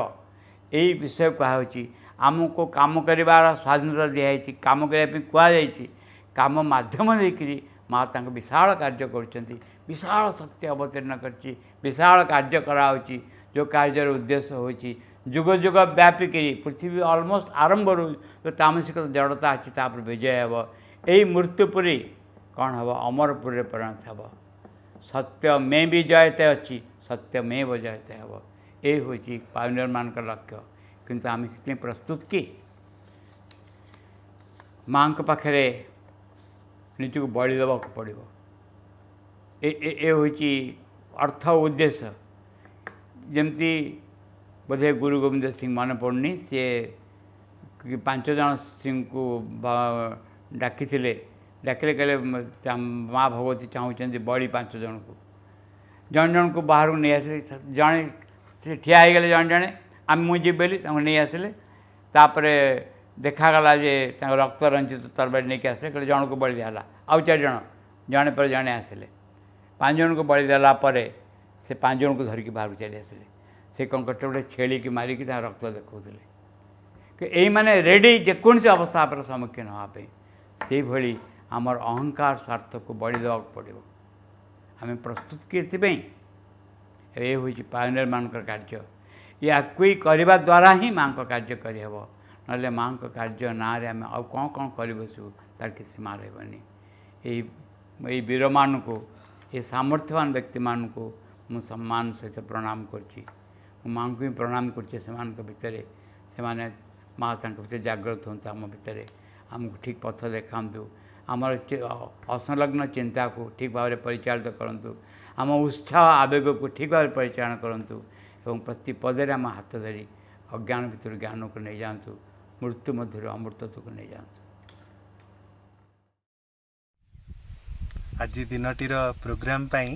यही विषय कहुच्छी आमको काम कर स्वाधीनता दिखाई काम करने कहुई काम माध्यम देकर माँ तक विशाल कार्य कर विशाल शक्ति अवतीर्ण कर विशाल कार्य कराऊँच जो कार्यर उद्देश्य हो जुग जुग व्यापिक पृथ्वी ऑलमोस्ट आरंभ जो तामसिक जड़ता अच्छी तापर विजय हे यही मृत्युपुरी कौन हम अमरपुरी परिणत हे सत्य में भी जयते अच्छी सत्य में जयते हे ये हूँ पायोनियर मान लक्ष्य किंतु आम से प्रस्तुत कि माँ पाखे निजक बलि देवा पड़ो ये हूँ अर्थ उद्देश्य जमती बोधे गुरु गोविंद सिंह मन पड़नी सी 5 जन सिंह को डाकी डाकिले कहले माँ भगवती चाहूँ बड़ी 5 जन को जन जन को बाहर को नहीं आसिले जड़े से ठिया हो गले जन जड़े आम मुझे बोली नहीं आसिले तापर देखागला जे रक्त रंजित तरबारी नहीं आसिले कहले जन को बलि दिला आउ 4 जन जड़े पर जड़े आसिले 5 जन को बलि देला से 5 जन को धरिकी बाहर चली आसिले से कौन करते गोटे छेली की मारिकी रक्त देखते कि यही मैंने रेडी जेकोसी अवस्था पर सम्मुखीन हाँपे से भली आमर अहंकार स्वार्थ को बलि देवा पड़ो आम प्रस्तुत किए ये हूँ पायोनियर मान कार्य या कोई करने द्वारा ही माँ का कार्य करहब ना माँ का कार्य ना आम आउ कौन कौन कर बसू तार किसी माँ रही यही वीर मान को ये सामर्थ्यवान व्यक्ति मान को मु सम्मान सहित प्रणाम कर माँ को ही प्रणाम कर भितर से माँ भर जागृत हूँ आम भितर आमको ठीक पथ देखा आमर असंलग्न चिंता को ठीक भाव में परिचालित करूँ आम उत्साह आवेग को ठीक भाव में परिचालन करूँ प्रति पदे आम हाथ धरी अज्ञान भितर ज्ञान को नहीं जातु मृत्यु मध्य अमृतत्व को नहीं जातु। आज दिनटीर प्रोग्राम पाई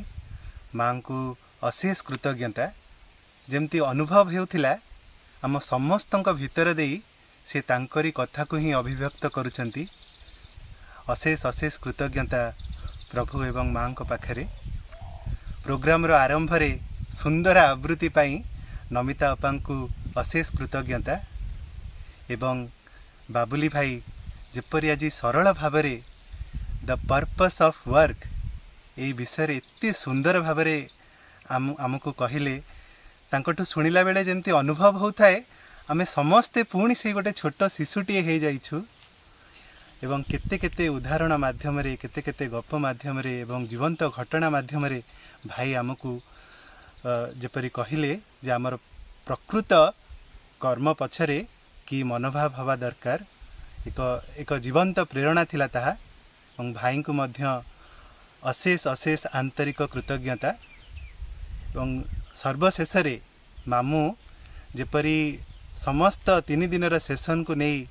माँ को अशेष कृतज्ञता जमती अनुभव होता आम समस्त भितर दे से तांकरी कथा को ही अभिव्यक्त करुचंती। अशेष अशेष कृतज्ञता प्रभु एवं माँ को पाखरे प्रोग्राम आरंभ रे सुंदर आवृत्ति पाई नमिता अपा को अशेष कृतज्ञता एवं बाबुली भाई जेपरी आज सरल भाव में द पर्पस ऑफ वर्क ये विषय एते सुंदर भाव में आमको कहले तांकटू शुणिला बेले जमती अनुभव होता है आमे समस्ते पुणी से गोटे छोट शिशुटीए हो जाइछु एवं केते केते उदाहरण माध्यम रे केते केते गप माध्यम रे एवं जीवंत घटना माध्यम रे भाई आमको जेपरी कहले जे आमर प्रकृत कर्म पछरे कि मनोभाव हवा दरकार एक जीवंत प्रेरणा थिला ताहा एवं भाई को मध्य अशेष अशेष आंतरिक कृतज्ञता एवं सर्वशेष रे मामू जेपरी समस्त 3 दिन सेशन को नहीं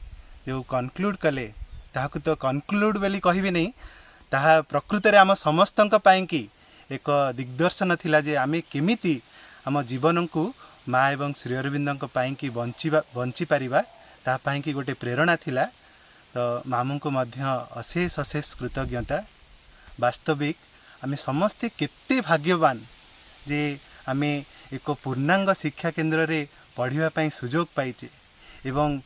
जो कनक्लूड कले ताहाकु तो कनक्लूड बेली कहबी नहीं ताहा प्रकृत रे आम समस्त कि एक दिग्दर्शन थिला जे आमे केमिति आम जीवन को माँ एवं श्री अरविंद कि बंची पारिबा ता पाई कि गोटे प्रेरणा थिला। तो मामू को मध्य अशेष अशेष कृतज्ञता। वास्तविक आमे समस्ते केते भाग्यवान जे आमे एक पूर्णांग शिक्षा केन्द्र रे पढ़िबा पई सुजोग पाइचे एवं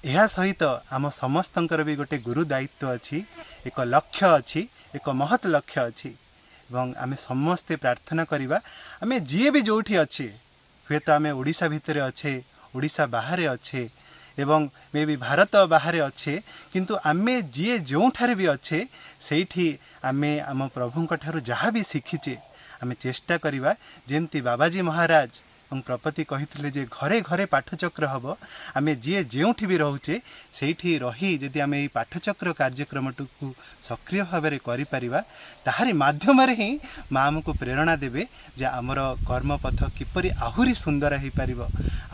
यह सहित आम समस्तंकर भी गोटे गुरु दायित्व अच्छी एक लक्ष्य अच्छी एक महत् लक्ष्य अच्छी एवं आमे समस्ते प्रार्थना करिबा आमे जी भी जोठी अच्छे हुए तो आमे ओडिशा भितर अच्छे ओडिशा बाहर अच्छे एवं मे भी भारत बाहर अच्छे किंतु आमे जी जो ठारे भी अच्छे सेठी आमे आम प्रभुंक ठारू जहाँ भी शिखीचे आमे चेष्टा करिबा जेमती बाबाजी महाराज प्रपति कही जे घरे घरे पाठचक्र हम आमे जी जोठी भी रोचे से रही जदि आम ये पाठचक्र कार्यक्रम को सक्रिय भाव में करिपरिबा ताहारी माध्यम ही माँ आमको प्रेरणा देवे जे आमर कर्मपथ किपरि आहुरी सुंदर हो पारिबो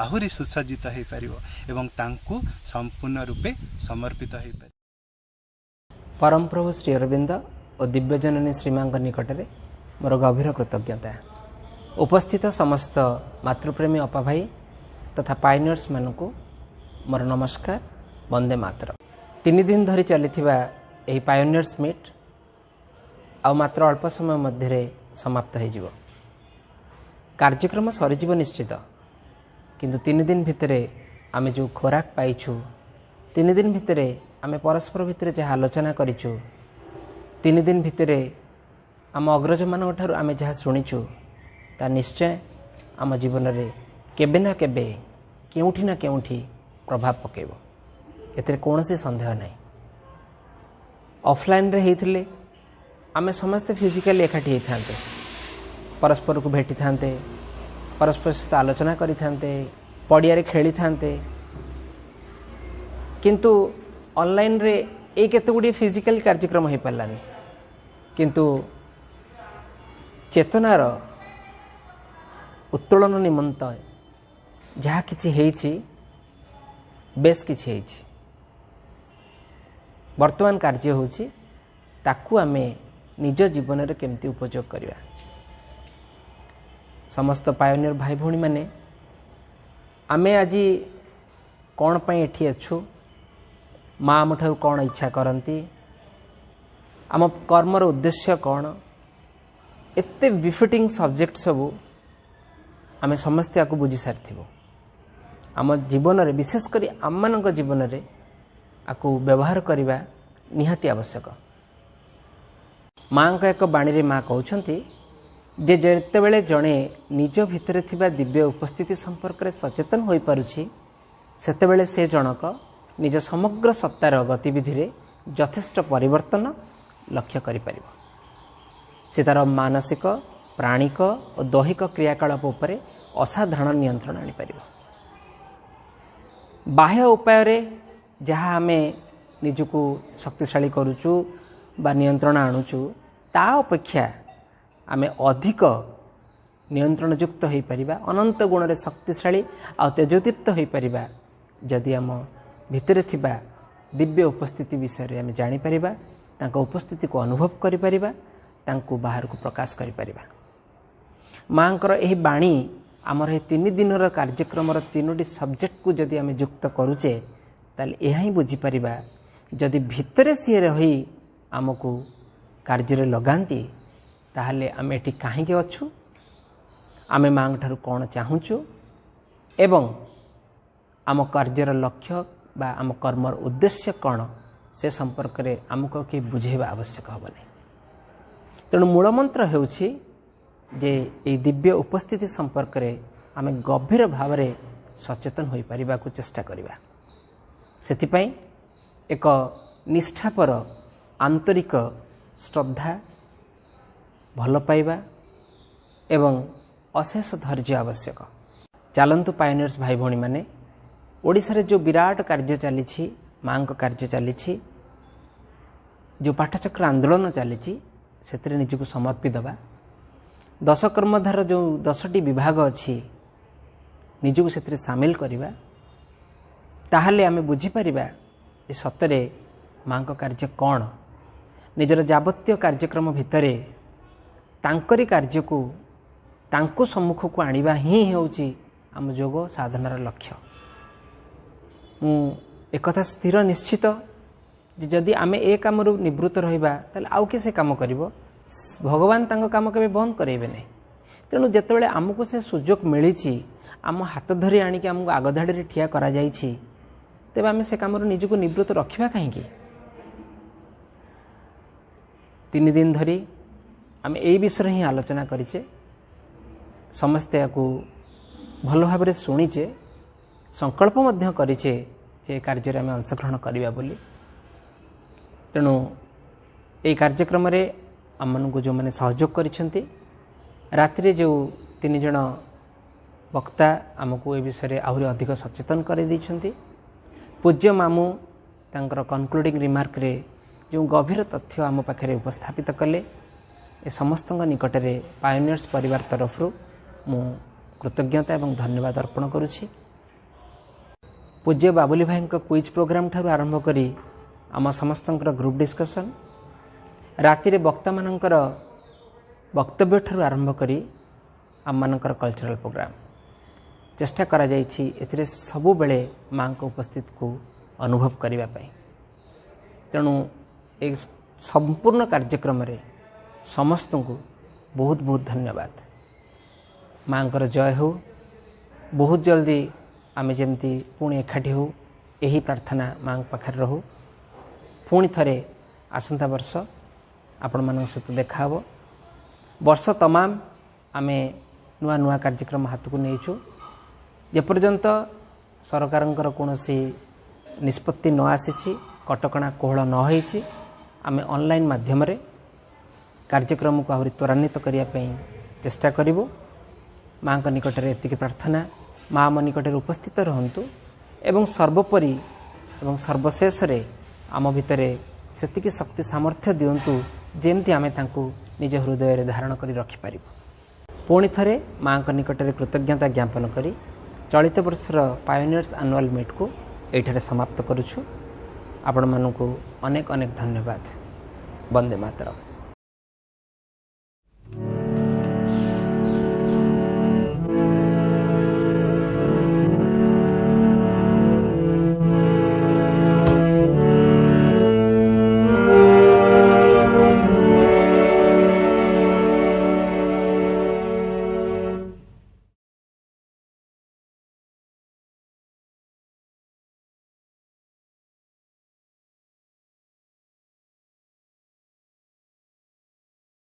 आहुरी सुसज्जित हो पारिबो एवं तांकु संपूर्ण रूपे समर्पित हो पारिबो। परम प्रभु श्री अरविंद और दिव्यजननी श्रीमां निकट में मोर गभीर कृतज्ञता। उपस्थित समस्त मातृप्रेमी अपा भाई तथा पाइनियर्स मानक मोर नमस्कार वंदे मातरम। 3 दिन धरी चली यही पाइनियर्स मीट आ मात्र अल्प समय मध्य समाप्त हो कार्यक्रम सरीज निश्चित किंतु 3 दिन भितर आमे जो खोराक पाइछु 3 दिन भितर आमे परस्पर भितर जहाँ आलोचना करिछु 3 दिन भितर आम अग्रज मान ठारू आमे जहाँ शुणीचु ता निश्चय आम जीवन में केबे ना केबे केउठी ना केउठी प्रभाव पकेबो एते कोनोसी संदेह नहीं। ऑफलाइन रे हेथिले आमे समस्त फिजिकली एकाठी हेथांते परस्पर को भेटी थांते परस्पर सहित आलोचना करि थांते पड़िया रे खेली थांते किंतु ऑनलाइन रे ए केते गुडी फिजिकल कार्यक्रम हे पल्लानी किंतु चेतनार उत्तोलन निमंत जहाँ किछि हेछि बेस किछि हेछि वर्तमान कार्य होछि ताकू आमे निज जीवन रे केमती उपयोग करिवा। समस्त पायोनियर भाई भौणी माने आमे आज कौन पाई एठी अछु माँ आम ठारू कौन इच्छा करती आम कर्मर उद्देश्य कौन एते विफिटिंग सब्जेक्ट सबू आमे समस्ते आपको बुझी सारी आम जीवन रे विशेषकर आम मान जीवन रे आपको व्यवहार करने निहाती आवश्यक। माँ का एक बाणी रे माँ कहते जे जेतेबेले जड़े निज भितर थिबा दिव्य उपस्थिति संपर्क में सचेतन हो पारुछि सेतेबेले से जनक निज समग्र सत्तार गतिविधि रे यथेष्ट परिवर्तन लक्ष्य करि परिबो। से तार मानसिक प्राणिक और दैहिक क्रियाकलाप उपरे असाधारण नियंत्रण आनी परिबो। बाह्य उपाय रे जहाँ आमे निजको शक्तिशाली करूचु बा नियंत्रण आणुचु ता अपेक्षा आमे अधिक नियंत्रण युक्त हो पारिबा अनंत गुण रे शक्तिशाली आ तेजोदीप्त हो पारिबा जदि आम भितर थिबा दिव्य उपस्थिति विषय रे आमे जानि परिबा तांको उपस्थिति को अनुभव करि परिबा तांको बाहर को प्रकाश करि परिबा। मांकर एही बाणी आमर ए 3 दिनर कार्यक्रम 3टी सब्जेक्ट को जदि आमे युक्त करूचे ताल एहा ही बुझी परिबा जदि भितरे सी रही आमको कार्य रे लगांती ताहले आमे एठी काहे के अछु आमे मांग ठारू कोन चाहूचु एवं आम कार्यर लक्ष्य बा आम कर्मर उद्देश्य कौन से संपर्क रे आमको कि बुझेबा आवश्यक हेबनी। तेणु मूलमंत्र हेउछि जे ए दिव्य उपस्थिति संपर्क रे आमे गभीर भाव रे सचेतन होई परिबा को चेष्टा करिबा। सेथिपई एक निष्ठापर आंतरिक श्रद्धा भल पाइबा एवं अशेष धैर्य आवश्यक। चलंतु पायोनियर्स भाई भौणी माने ओडिशा रे जो विराट कार्य चली माँ को कार्य चली जो पाठचक्र आंदोलन चली से निजको समर्पी दबा 10 कर्मधार जो 10टी विभाग अच्छी निजको से सामिल करवा ताहले आमे बुझी परिबा ए सतरे माँ को कार्य कौन निजर जाबत्य कार्यक्रम भितरे तांकरी कार्य को तांको सम्मुख को आनिबा ही हेउची आम योग साधनार लक्ष्य। मु एक कथा स्थिर निश्चित जदि आमे ए काम निवृत्त रहिबा ताले आउ के से काम करिवो भगवान तांको काम केबे बंद करेबे नै। तेणु जेतेबेले आमको से सुजोग मिलिछि आम हाथ धरी आनिक आमको आगधाड़ी रे ठिया करा जाइछि तेबे आमे से काम निजको निवृत्त रखिबा काहेकि। 3 दिन धरी आमे एई विषय ही आलोचना करिचे समस्ते को भल भाव शुणीचे संकल्प मध्य करिचे जे कार्य रे आमे अंशग्रहण करिबा बोली। तेणु ए कार्यक्रम रे आमको जो मैंने सहयोग करिसेंती रात्रि जो 3 जण वक्ता आमको ए विषय आहरी अधिक सचेतन कर दैछंती। पूज्य मामू तांकर कनक्लूडिंग रिमार्क रे जो गभीर तथ्य आम पाखे उपस्थापित कले ए समस्त निकट में पायोनियर्स परिवार तरफ मु कृतज्ञता एवं धन्यवाद अर्पण करुछि। पूज्य बाबुली भाई क्विज प्रोग्राम ठारू आरंभ करी आम समस्त ग्रुप डिस्कसन राति रे वक्ता मानकर वक्तव्य ठारू आरंभ करी आम मानकर कल्चरल प्रोग्राम चेष्टा करा जाइछि एथिरे सबु बेले मां को उपस्थित को अनुभव करिबा पई। तेणु एक संपूर्ण कार्यक्रम रे समस्त को बहुत बहुत धन्यवाद। मांकर जय हो। बहुत जल्दी आमे जेमती पुणी एकाठी हो यही प्रार्थना मां पाखे रहू। पुणी थरे आसंता वर्ष आपण मान सहित देखा हो। वर्ष तमाम आमे नुआ नुआ कार्यक्रम हाथ को नहींचु जेपर्यंत सरकारंकर कौनसी निष्पत्ति न आसी कटकणा कोहल न होईची आमे ऑनलाइन माध्यम रे कार्यक्रम को आहरी त्वरान्वित करने चेष्टा करूँ। माँ का निकट में एतिक प्रार्थना माँ आम निकट में उपस्थित रहंतु एवं सर्वोपरि एवं सर्वशेष रे आम भितर सेतिकी शक्ति सामर्थ्य दियंतु जेमती आमे तांकु निज हृदय रे धारण करी रखि पारिबो। पुणी थरे माँ निकट कृतज्ञता ज्ञापन करी चलित वर्षर पायोनियर्स एनुअल मीट को एठारे समाप्त करुछु। आपण मानकु अनेक अनेक धन्यवाद। वंदे मातरम।